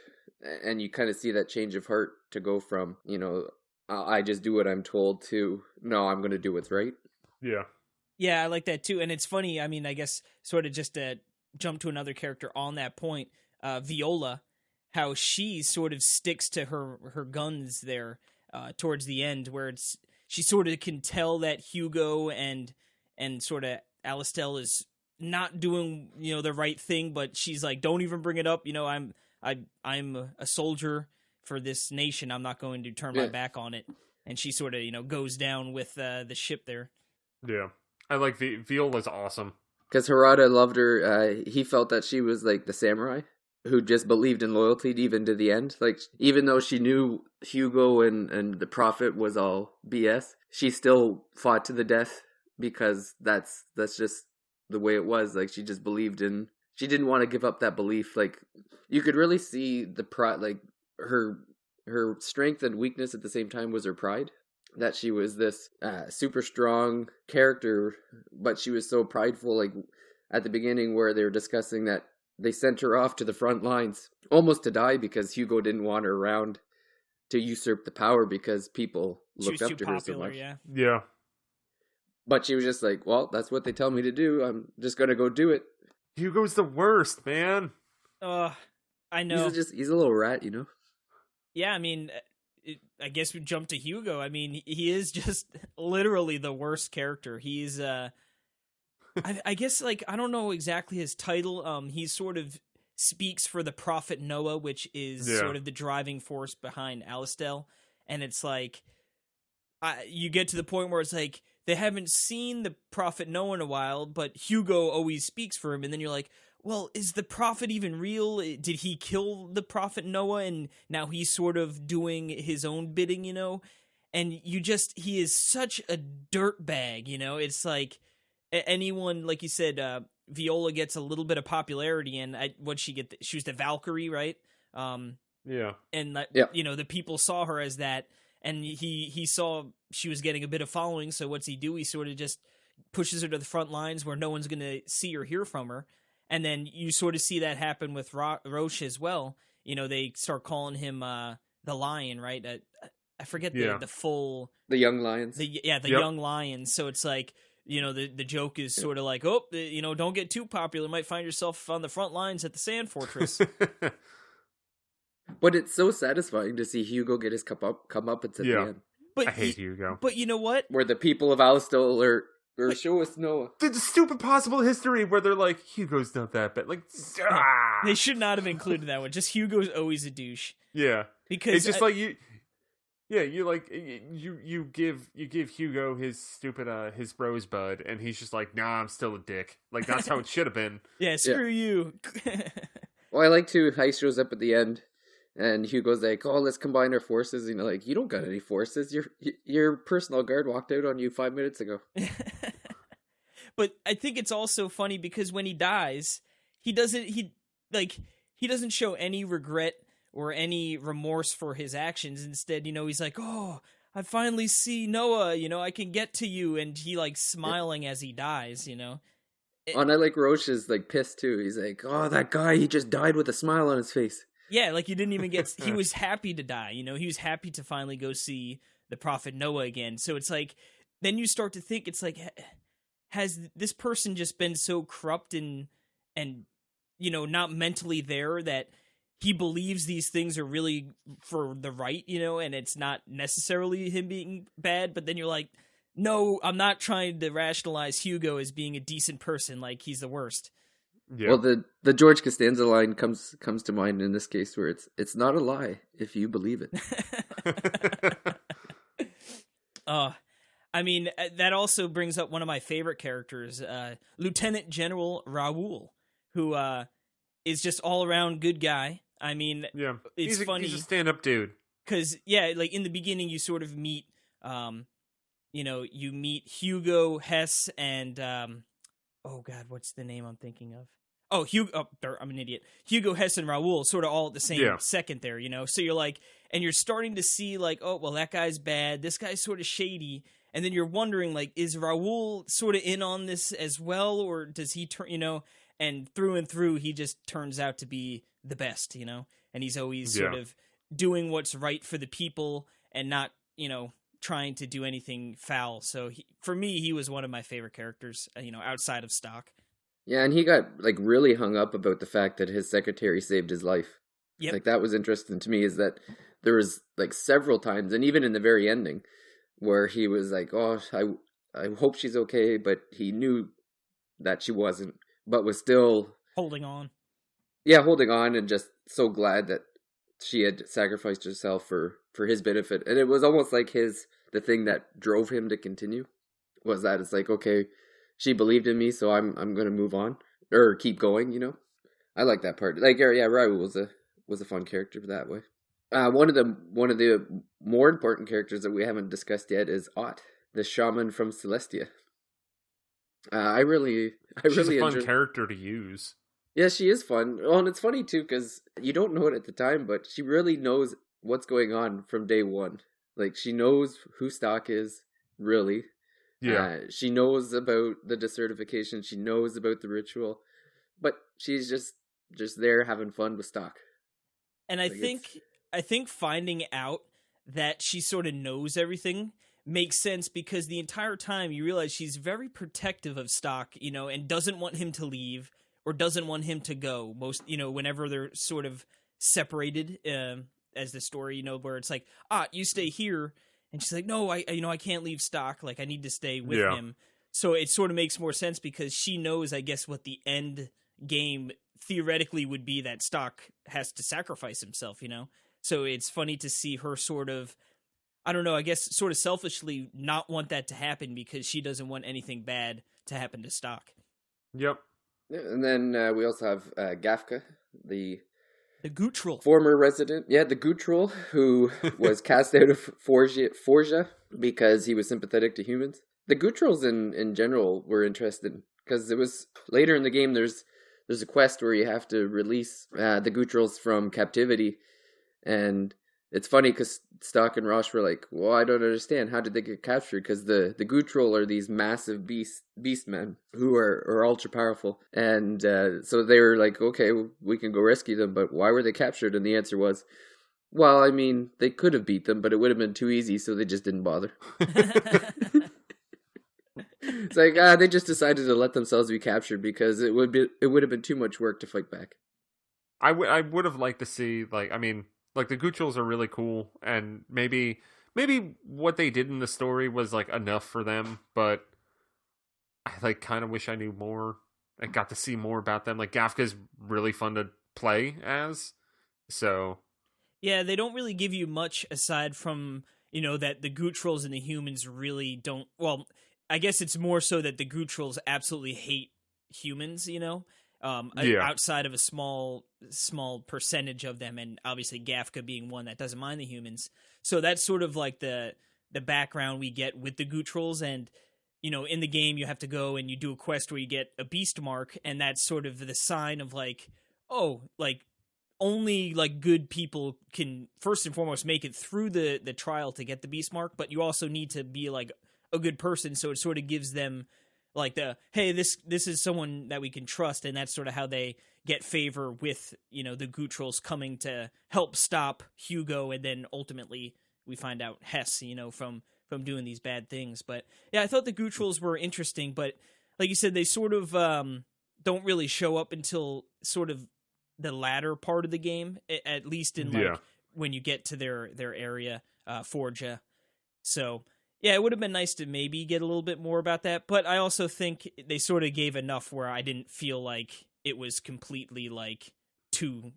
And you kind of see that change of heart to go from, you know, I just do what I'm told to, no, I'm going to do what's right. Yeah. Yeah, I like that too. And it's funny, I mean, I guess sort of just to jump to another character on that point, Viola, how she sort of sticks to her guns there towards the end, where she sort of can tell that Hugo and sort of Alistel is not doing, you know, the right thing, but she's like, don't even bring it up, you know, I'm a soldier for this nation. I'm not going to turn my back on it. And she sort of, you know, goes down with the ship there. Yeah. I like Viola's awesome. Because Harada loved her. He felt that she was like the samurai who just believed in loyalty even to the end. Like, even though she knew Hugo and the Prophet was all BS, she still fought to the death because that's just the way it was. Like, she just believed in... She didn't want to give up that belief. Like, you could really see the pride, like her strength and weakness at the same time was her pride. That she was this super strong character, but she was so prideful. Like at the beginning, where they were discussing that they sent her off to the front lines, almost to die, because Hugo didn't want her around to usurp the power because people looked up to her so much. Yeah. But she was just like, well, that's what they tell me to do. I'm just gonna go do it. Hugo's the worst, man. I know. He's a little rat, you know? Yeah, I mean, I guess we jump to Hugo. I mean, he is just literally the worst character. He's, I guess, like, I don't know exactly his title. He sort of speaks for the Prophet Noah, which is sort of the driving force behind Alistel. And it's like, you get to the point where it's like, they haven't seen the Prophet Noah in a while, but Hugo always speaks for him. And then you're like, well, is the Prophet even real? Did he kill the Prophet Noah and now he's sort of doing his own bidding, you know? And he is such a dirtbag, you know? It's like anyone, like you said, Viola gets a little bit of popularity, and what'd she get? She was the Valkyrie, right? Yeah. And, you know, the people saw her as that. And he saw she was getting a bit of following, so what's he do? He sort of just pushes her to the front lines where no one's going to see or hear from her. And then you sort of see that happen with Roche as well. You know, they start calling him the Lion, right? I forget the full... The Young Lions. Young Lions. So it's like, you know, the joke is sort of like, oh, you know, don't get too popular. You might find yourself on the front lines at the Sand Fortress. But it's so satisfying to see Hugo get his comeuppance at the end. But I hate Hugo. But you know what? Where the people of Alistel are show us Noah. The stupid possible history where they're like, Hugo's not that bad. Like, they should not have included that one. Just Hugo's always a douche. Yeah. Because it's just like you... Yeah, you give Hugo his stupid his rosebud, and he's just like, nah, I'm still a dick. Like, that's how it should have been. Yeah, screw you. Well, I like too, Heist shows up at the end, and Hugo's like, oh, let's combine our forces. You know, like, you don't got any forces. Your personal guard walked out on you 5 minutes ago. But I think it's also funny because when he dies, he doesn't show any regret or any remorse for his actions. Instead, you know, he's like, oh, I finally see Noah, you know, I can get to you. And he, like, smiling as he dies, you know. And I like Roche is, like, pissed, too. He's like, oh, that guy, he just died with a smile on his face. Yeah, like you didn't even get. He was happy to die. You know, he was happy to finally go see the prophet Noah again. So it's like, then you start to think, it's like, has this person just been so corrupt and you know, not mentally there that he believes these things are really for the right, you know, and it's not necessarily him being bad. But then you're like, no, I'm not trying to rationalize Hugo as being a decent person. Like, he's the worst. Yeah. Well, the George Costanza line comes to mind in this case, where it's not a lie if you believe it. I mean, that also brings up one of my favorite characters, Lieutenant General Raoul, who is just all around good guy. I mean, yeah, it's funny. He's a stand-up dude. Because, yeah, like in the beginning, you sort of meet, you know, you meet Hugo, Hess, and, oh God, what's the name I'm thinking of? Oh, I'm an idiot. Hugo, Hess, and Raoul sort of all at the same second there, you know? So you're like, and you're starting to see like, oh, well, that guy's bad. This guy's sort of shady. And then you're wondering, like, is Raoul sort of in on this as well? Or does he turn, you know, and through, he just turns out to be the best, you know? And he's always sort of doing what's right for the people and not, you know, trying to do anything foul. So for me, he was one of my favorite characters, you know, outside of Stock. Yeah, and he got like really hung up about the fact that his secretary saved his life. Yep. Like that was interesting to me, is that there was like several times, and even in the very ending, where he was like, "Oh, I hope she's okay," but he knew that she wasn't, but was still holding on. Yeah, holding on, and just so glad that she had sacrificed herself for his benefit. And it was almost like the thing that drove him to continue was that it's like, okay, she believed in me, so I'm going to move on or keep going, you know. I like that part. Like, yeah, Raoul was a fun character that way. One of the more important characters that we haven't discussed yet is Ott, the shaman from Celestia. She's a fun character to use. Yeah, she is fun. Well, and it's funny too because you don't know it at the time, but she really knows what's going on from day one. Like, she knows who Stock is, really. Yeah. She knows about the decertification. She knows about the ritual, but she's just there having fun with Stock. And I think finding out that she sort of knows everything makes sense, because the entire time you realize she's very protective of Stock, you know, and doesn't want him to leave or doesn't want him to go. Most, you know, whenever they're sort of separated, as the story, you know, where it's like, you stay here. And she's like, no, I can't leave Stock. Like, I need to stay with him. So it sort of makes more sense because she knows, I guess, what the end game theoretically would be, that Stock has to sacrifice himself, you know? So it's funny to see her sort of, I don't know, I guess sort of selfishly not want that to happen because she doesn't want anything bad to happen to Stock. Yep. And then we also have Gafka, the Gutrol. Former resident, the Gutrol, who was cast out of Forja because he was sympathetic to humans. The Gutrols in general were interesting because it was later in the game. There's a quest where you have to release the Gutrols from captivity, and it's funny because Stock and Rosh were like, "Well, I don't understand. How did they get captured?" Because the Gutrol are these massive beast men who are ultra powerful, and so they were like, "Okay, we can go rescue them, but why were they captured?" And the answer was, "Well, I mean, they could have beat them, but it would have been too easy, so they just didn't bother." It's like they just decided to let themselves be captured because it would have been too much work to fight back. I would have liked to see, like, I mean, like, the Gutrols are really cool, and maybe what they did in the story was like enough for them, but I like kind of wish I knew more. I got to see more about them. Like, Gafka's really fun to play as, so yeah, they don't really give you much aside from, you know, that the Gutrols and the humans really don't. Well, I guess it's more so that the Gutrols absolutely hate humans, you know. Outside of a small percentage of them, and obviously Gafka being one that doesn't mind the humans. So that's sort of like the background we get with the Gutrols. And, you know, in the game you have to go and you do a quest where you get a beast mark, and that's sort of the sign of like, oh, like only like good people can first and foremost make it through the trial to get the beast mark, but you also need to be like a good person, so it sort of gives them like hey, this is someone that we can trust, and that's sort of how they get favor with, the Gootrolls coming to help stop Hugo, and then ultimately we find out Hess, from doing these bad things. But yeah, I thought the Gootrolls were interesting, but like you said, they sort of don't really show up until sort of the latter part of the game, at least in like when you get to their area, Forja. So yeah, it would have been nice to maybe get a little bit more about that, but I also think they sort of gave enough where I didn't feel like it was completely like too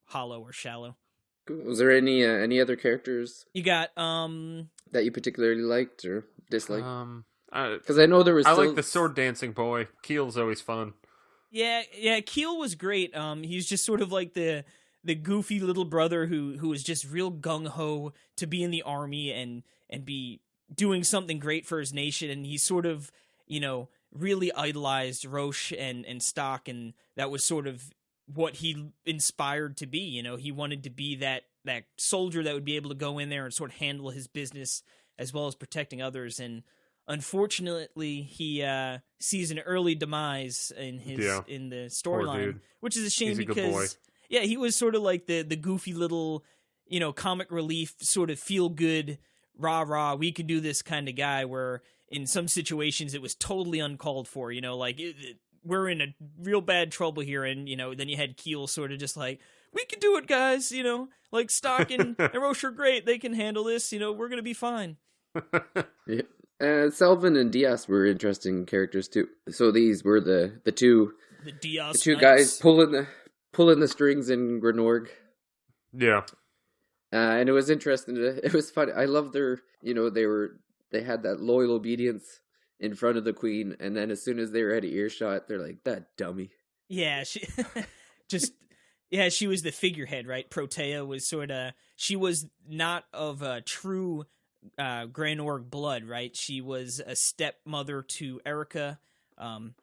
hollow or shallow. Was there any other characters you got that you particularly liked or disliked? Because I know there was. I like the sword dancing boy. Keel's always fun. Yeah, Keel was great. He's just sort of like the goofy little brother who was just real gung ho to be in the army and be doing something great for his nation, and he sort of, really idolized Roche and Stock, and that was sort of what he inspired to be. He wanted to be that soldier that would be able to go in there and sort of handle his business as well as protecting others. And unfortunately, he sees an early demise in the storyline, which is a shame because he was sort of like the goofy little, comic relief, sort of feel good, rah we could do this kind of guy. Where in some situations it was totally uncalled for. We're in a real bad trouble here, and then you had Keel sort of just like, we can do it, guys. Like Stock and Roche are great; they can handle this. We're gonna be fine. Yeah. Selvin and Diaz were interesting characters too. So these were the two guys pulling the strings in Grenorg. Yeah. And it was interesting. It was fun. I love their, they had that loyal obedience in front of the queen, and then as soon as they were out of earshot, they're like, that dummy. Yeah, she she was the figurehead, right? Protea was she was not of a true Granorg blood, right? She was a stepmother to Erica, and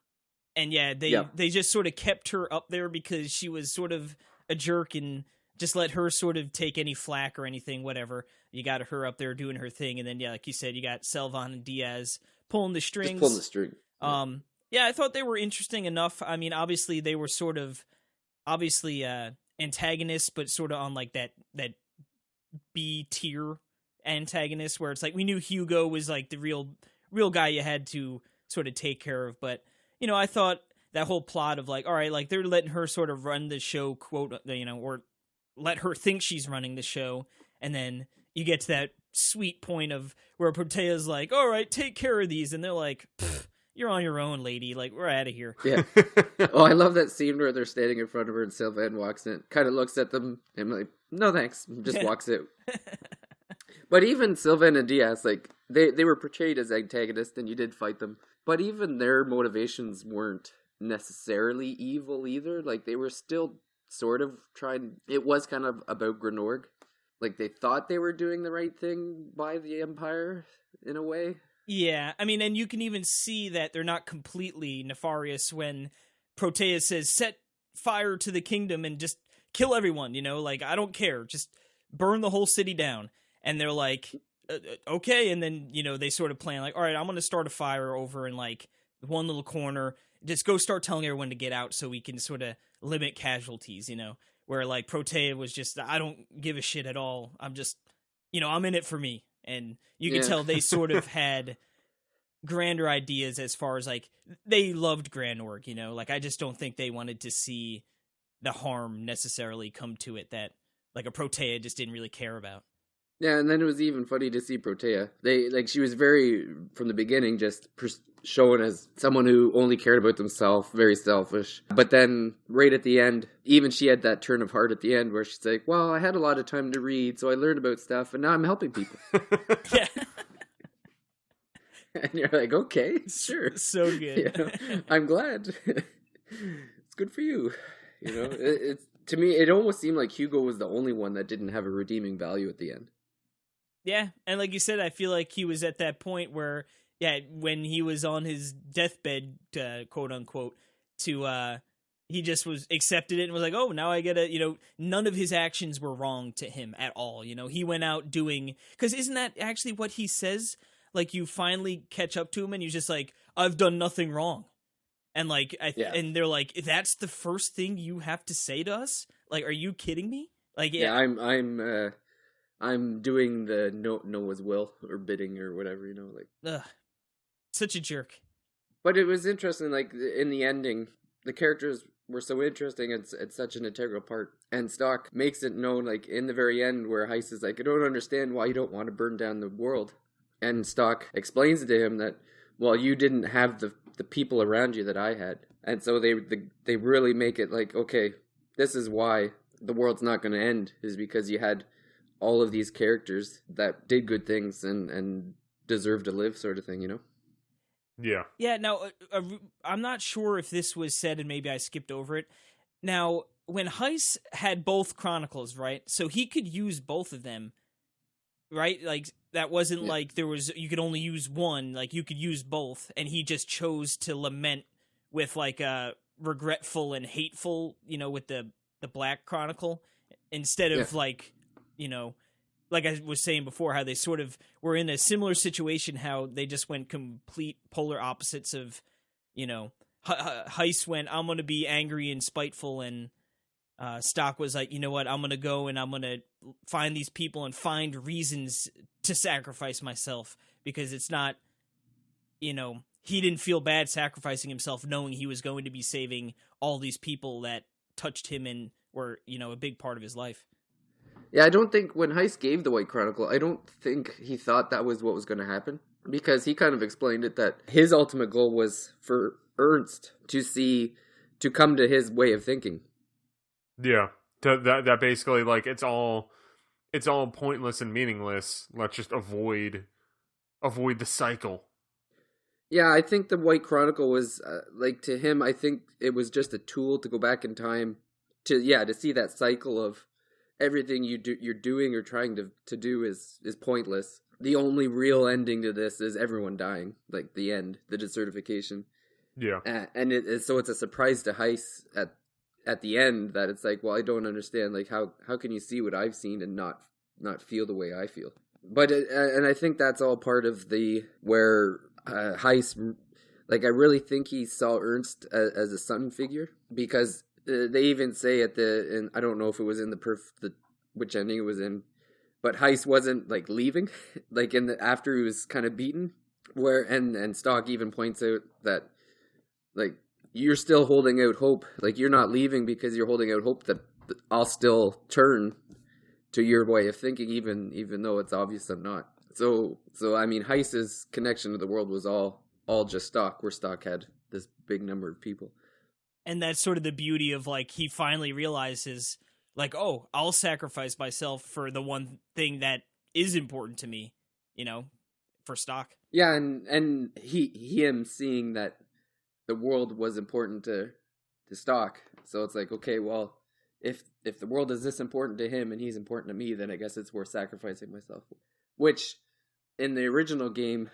they just sort of kept her up there because she was sort of a jerk and just let her sort of take any flack or anything, whatever. You got her up there doing her thing, and then like you said, you got Selvan and Diaz pulling the strings. Just pulling the string. I thought they were interesting enough. I mean, obviously they were sort of antagonists, but sort of on like that B tier antagonist, where it's like we knew Hugo was like the real guy you had to sort of take care of. But I thought that whole plot of like, all right, like they're letting her sort of run the show, quote, or let her think she's running the show, and then you get to that sweet point of where Protea's like, all right, take care of these, and they're like, you're on your own, lady, like we're out of here. Yeah. Oh, I love that scene where they're standing in front of her and Sylvan walks in, kind of looks at them and like, no thanks, just walks out. But even Sylvan and Diaz, like they were portrayed as antagonists and you did fight them, but even their motivations weren't necessarily evil either. Like they were still sort of trying, it was kind of about Grenorg. Like they thought they were doing the right thing by the Empire in a way. Yeah, I mean, and you can even see that they're not completely nefarious when Protea says, set fire to the kingdom and just kill everyone, like, I don't care, just burn the whole city down. And they're like, okay, and then, they sort of plan, like, all right, I'm going to start a fire over in, like, one little corner, just go start telling everyone to get out so we can sort of limit casualties, where, like, Protea was just, I don't give a shit at all, I'm just, I'm in it for me. And you can tell they sort of had grander ideas as far as, like, they loved Granorg, like, I just don't think they wanted to see the harm necessarily come to it that, like, a Protea just didn't really care about. Yeah, and then it was even funny to see Protea. She was very, from the beginning, just shown as someone who only cared about themselves, very selfish. But then, right at the end, even she had that turn of heart at the end where she's like, well, I had a lot of time to read, so I learned about stuff, and now I'm helping people. Yeah. And you're like, okay, sure. So good. I'm glad. It's good for you. It's to me, it almost seemed like Hugo was the only one that didn't have a redeeming value at the end. Yeah, and like you said, I feel like he was at that point where, when he was on his deathbed, quote unquote, he just was accepted it and was like, oh, now I get to, none of his actions were wrong to him at all. He went out doing, because isn't that actually what he says? Like, you finally catch up to him and you're just like, I've done nothing wrong. And like, Yeah. and they're like, that's the first thing you have to say to us? Like, are you kidding me? Like, Yeah, I'm doing the Noah's will or bidding or whatever, like. ugh, such a jerk. But it was interesting, like in the ending, the characters were so interesting. It's such an integral part, and Stock makes it known, like in the very end, where Heist is like, I don't understand why you don't want to burn down the world, and Stock explains to him that, well, you didn't have the people around you that I had, and so they really make it like, okay, this is why the world's not going to end, is because you had all of these characters that did good things and deserve to live, sort of thing, Yeah. Yeah, now, I'm not sure if this was said and maybe I skipped over it. Now, when Heist had both Chronicles, right? So he could use both of them, right? Like, that wasn't like you could only use one, like you could use both, and he just chose to lament with like a regretful and hateful, with the Black Chronicle, instead of like, like I was saying before, how they sort of were in a similar situation, how they just went complete polar opposites of, Heist went, I'm going to be angry and spiteful, and Stock was like, you know what, I'm going to go and I'm going to find these people and find reasons to sacrifice myself, because it's not, he didn't feel bad sacrificing himself knowing he was going to be saving all these people that touched him and were, a big part of his life. Yeah, I don't think when Heist gave the White Chronicle, I don't think he thought that was what was going to happen. Because he kind of explained it that his ultimate goal was for Ernst to come to his way of thinking. Yeah. That basically, like, it's all pointless and meaningless. Let's just avoid the cycle. Yeah, I think the White Chronicle was, like, to him, I think it was just a tool to go back in time to see that cycle of everything you're doing or trying to do is pointless. The only real ending to this is everyone dying, like the end, the desertification. Yeah, and so it's a surprise to Heist at the end that it's like, well, I don't understand, like how can you see what I've seen and not feel the way I feel? But and I think that's all part of where Heist, like I really think he saw Ernst as a son figure, because they even say and I don't know if it was in which ending it was in, but Heist wasn't like leaving, like after he was kind of beaten, and Stock even points out that like you're still holding out hope, like you're not leaving because you're holding out hope that I'll still turn to your way of thinking, even though it's obvious I'm not. So I mean, Heist's connection to the world was all just Stock, where Stock had this big number of people. And that's sort of the beauty of, like, he finally realizes, like, oh, I'll sacrifice myself for the one thing that is important to me, for Stock. Yeah, and him seeing that the world was important to Stock. So it's like, okay, well, if the world is this important to him and he's important to me, then I guess it's worth sacrificing myself. Which, in the original game,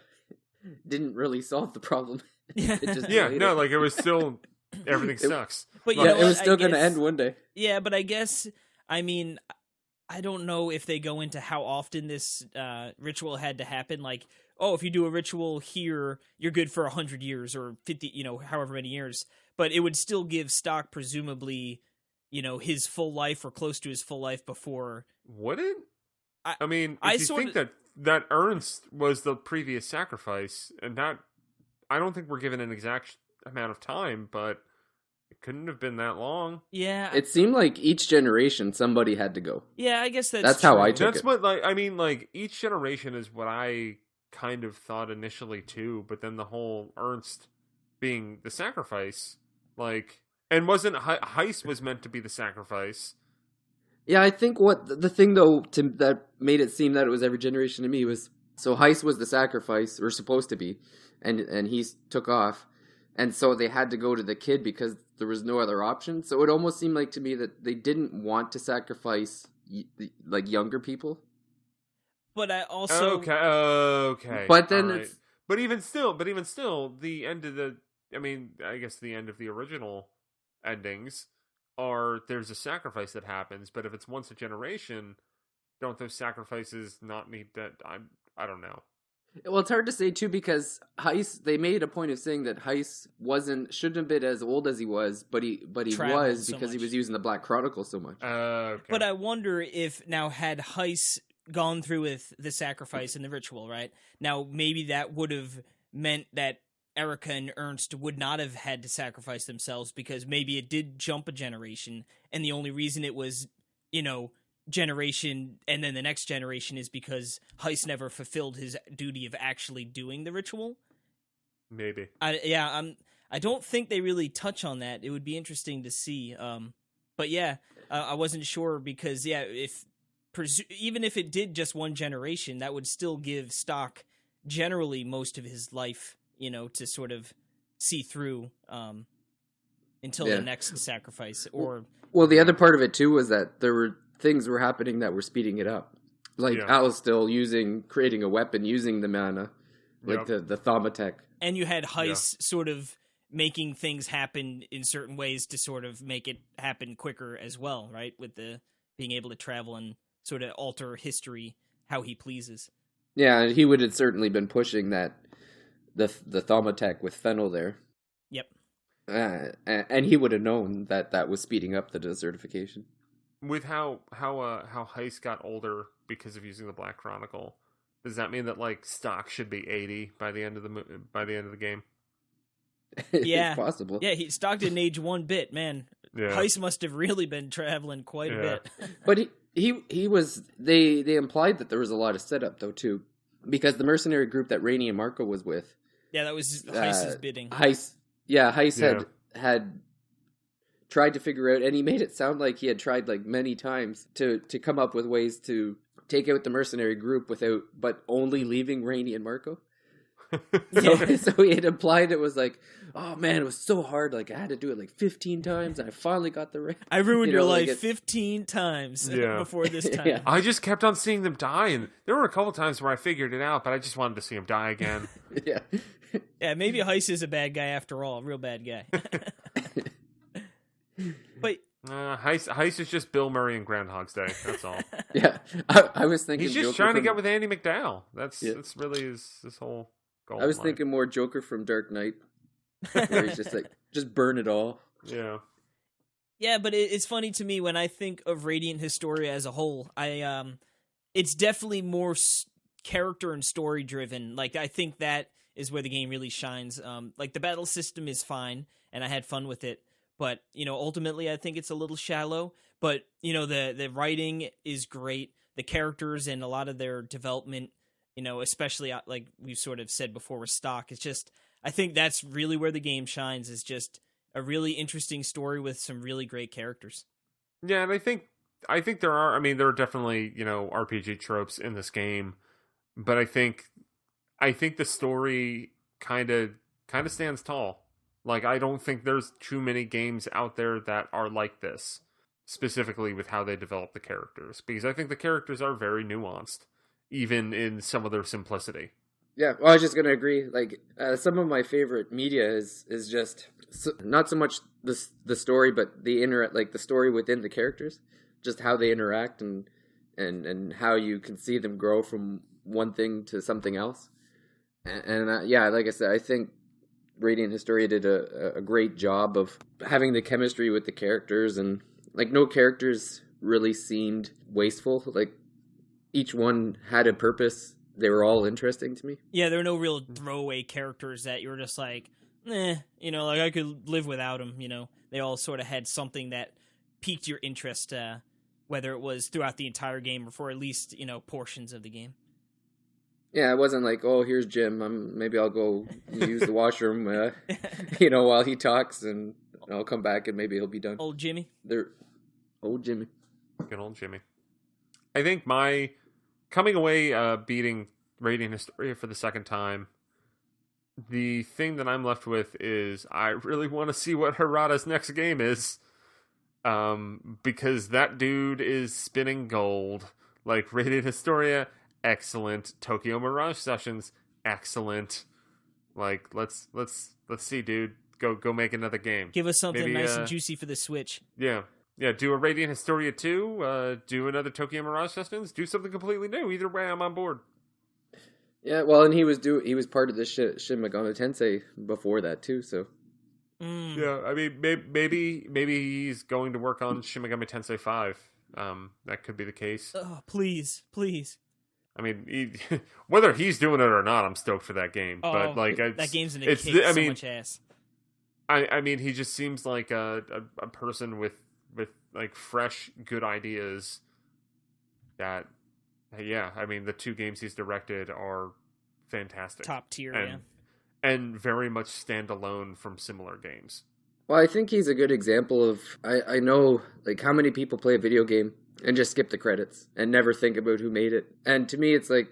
didn't really solve the problem. Like it was still... Everything sucks. But it was still going to end one day. Yeah, but I guess, I mean, I don't know if they go into how often this ritual had to happen. Like, oh, if you do a ritual here, you're good for 100 years or 50, however many years. But it would still give Stock, presumably, his full life or close to his full life before. Would it? I mean, if you think that Ernst was the previous sacrifice, and that, I don't think we're given an exact amount of time, but it couldn't have been that long. Yeah, it seemed like each generation somebody had to go. Yeah, I guess that's how true. I took it. That's what, like, I mean, like, each generation is what I kind of thought initially too, but then the whole Ernst being the sacrifice, like, and wasn't Heist was meant to be the sacrifice. Yeah, I think what the thing though that made it seem that it was every generation to me was, so Heist was the sacrifice, or supposed to be, and he took off. And so they had to go to the kid because there was no other option. So it almost seemed like to me that they didn't want to sacrifice like younger people. But I also okay. But then right. But even still, the end of I guess the end of the original endings there's a sacrifice that happens. But if it's once a generation, don't those sacrifices not need that? I don't know. Well, it's hard to say too because Heiss. They made a point of saying that Heiss shouldn't have been as old as he was, but he Traveled was so because he much. was using the Black Chronicle so much. Okay. But I wonder if now had Heiss gone through with the sacrifice and the ritual, right? Now maybe that would have meant that Erica and Ernst would not have had to sacrifice themselves because maybe it did jump a generation, and the only reason it was, generation and then the next generation is because Heiss never fulfilled his duty of actually doing the ritual. Maybe. I don't think they really touch on that. It would be interesting to see. But yeah, I wasn't sure because even if it did just one generation, that would still give Stock generally most of his life, to sort of see through until the next sacrifice. Or well, the other part of it too was that there were things were happening that were speeding it up. Like Al's still creating a weapon using the mana, like the Thaumatek. And you had Heiss sort of making things happen in certain ways to sort of make it happen quicker as well, right? With the being able to travel and sort of alter history how he pleases. Yeah, he would have certainly been pushing the Thaumatek with Fennel there. Yep. And he would have known that was speeding up the desertification. With how Heiss got older because of using the Black Chronicle, does that mean that like Stock should be 80 by the end of the game? Yeah, it's possible. Yeah, Stock didn't age one bit, man. Yeah. Heiss must have really been traveling quite a bit. But he was. They implied that there was a lot of setup though too, because the mercenary group that Rainey and Marco was with. Yeah, that was Heiss's bidding. Heiss had tried to figure out, and he made it sound like he had tried like many times to come up with ways to take out the mercenary group but only leaving Rainey and Marco. So he had implied it was like, oh man, it was so hard. Like I had to do it like 15 times, and I finally got the right. I ruined your life 15 times before this time. Yeah. I just kept on seeing them die, and there were a couple times where I figured it out, but I just wanted to see them die again. Yeah. Yeah, maybe Heiss is a bad guy after all, a real bad guy. But Heiss is just Bill Murray in Groundhog's Day. That's all. Yeah, I was thinking he's just Joker trying to get with Andy McDowell. That's really his whole goal. I was thinking more Joker from Dark Knight, where he's just like, just burn it all. Yeah. Yeah, but it's funny to me when I think of Radiant Historia as a whole. It's definitely more character and story driven. Like I think that is where the game really shines. Like the battle system is fine, and I had fun with it. But, ultimately I think it's a little shallow. But, the writing is great. The characters and a lot of their development, especially like we've sort of said before with Stock, it's just, I think that's really where the game shines, is just a really interesting story with some really great characters. Yeah, and I think there are definitely, RPG tropes in this game, but I think the story kind of stands tall. Like, I don't think there's too many games out there that are like this, specifically with how they develop the characters, because I think the characters are very nuanced, even in some of their simplicity. Yeah, well, I was just going to agree. Like, some of my favorite media is just not so much the story, but the story within the characters, just how they interact and how you can see them grow from one thing to something else. And like I said, I think Radiant Historia did a great job of having the chemistry with the characters, and like no characters really seemed wasteful. Like each one had a purpose. They were all interesting to me. Yeah, there were no real throwaway characters that you were just like, like I could live without them. They all sort of had something that piqued your interest, whether it was throughout the entire game or for at least portions of the game. Yeah, it wasn't like, oh, here's Jim. Maybe I'll go use the washroom, while he talks, and I'll come back and maybe he'll be done. Old Jimmy. Old Jimmy. Good old Jimmy. I think my coming away beating Radiant Historia for the second time, the thing that I'm left with is I really want to see what Harada's next game is, because that dude is spinning gold. Like Radiant Historia, excellent. Tokyo Mirage Sessions, excellent. Like let's see, dude. Go make another game. Give us something nice and juicy for the Switch. Yeah. Do a Radiant Historia 2. Do another Tokyo Mirage Sessions. Do something completely new. Either way, I'm on board. Yeah, well, and he was part of the Shin Megami Tensei before that too. So Yeah, I mean, maybe he's going to work on Shin Megami Tensei 5. That could be the case. Oh, please. I mean, whether he's doing it or not, I'm stoked for that game. Oh, but like, that game's gonna kick so much ass. I mean, he just seems like a person with like fresh, good ideas. That, yeah, I mean, the 2 games he's directed are fantastic, Top tier, and very much stand alone from similar games. well, I think he's a good example of. I know, like, how many people play a video game and just skip the credits and never think about who made it. And to me, it's like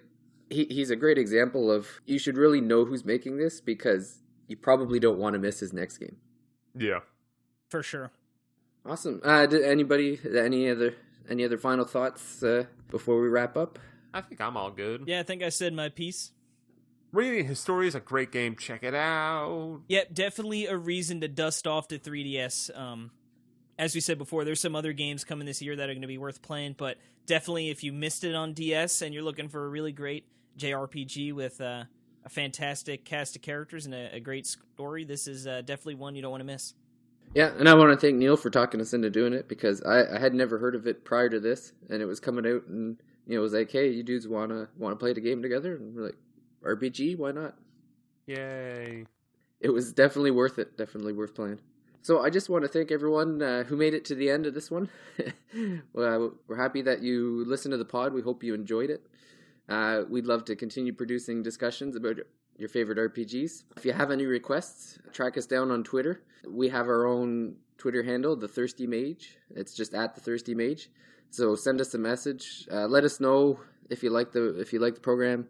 he's a great example of you should really know who's making this because you probably don't want to miss his next game. Yeah, for sure. Awesome. Did anybody any other final thoughts before we wrap up? I think I'm all good. Yeah, I think I said my piece. Radiant Historia is a great game. Check it out. Yep, definitely a reason to dust off the 3DS. As we said before, there's some other games coming this year that are going to be worth playing, but definitely if you missed it on DS and you're looking for a really great JRPG with a fantastic cast of characters and a great story, this is definitely one you don't want to miss. Yeah, and I want to thank Neil for talking us into doing it because I had never heard of it prior to this, and it was coming out, and it was like, hey, you dudes want to play the game together, and we're like, RPG, why not? Yay! It was definitely worth it, definitely worth playing. So I just want to thank everyone who made it to the end of this one. Well, we're happy that you listened to the pod. We hope you enjoyed it. We'd love to continue producing discussions about your favorite RPGs. If you have any requests, track us down on Twitter. We have our own Twitter handle, the Thirsty Mage. It's just at the Thirsty Mage. So send us a message. Let us know if you like the program.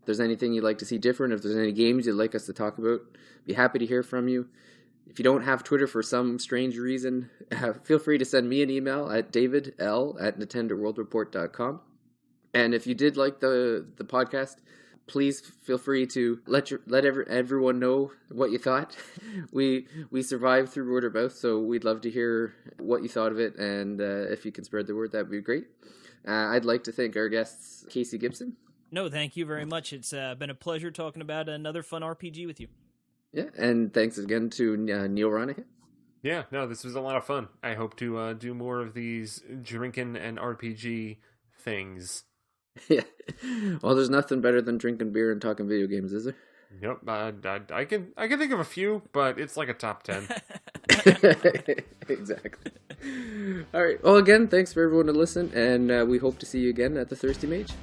If there's anything you'd like to see different, if there's any games you'd like us to talk about, be happy to hear from you. If you don't have Twitter for some strange reason, feel free to send me an email at davidl@nintendoworldreport.com. And if you did like the podcast, please feel free to let everyone know what you thought. We survived through word of mouth, so we'd love to hear what you thought of it, and if you can spread the word, that'd be great. I'd like to thank our guests, Casey Gibson. No, thank you very much. It's been a pleasure talking about another fun RPG with you. Yeah, and thanks again to Neil Ronihan. Yeah, no, this was a lot of fun. I hope to do more of these drinking and RPG things. Yeah. Well, there's nothing better than drinking beer and talking video games, is there? Yep, I can think of a few, but it's like a top 10. Exactly. All right. Well, again, thanks for everyone to listen, and we hope to see you again at the Thirsty Mage.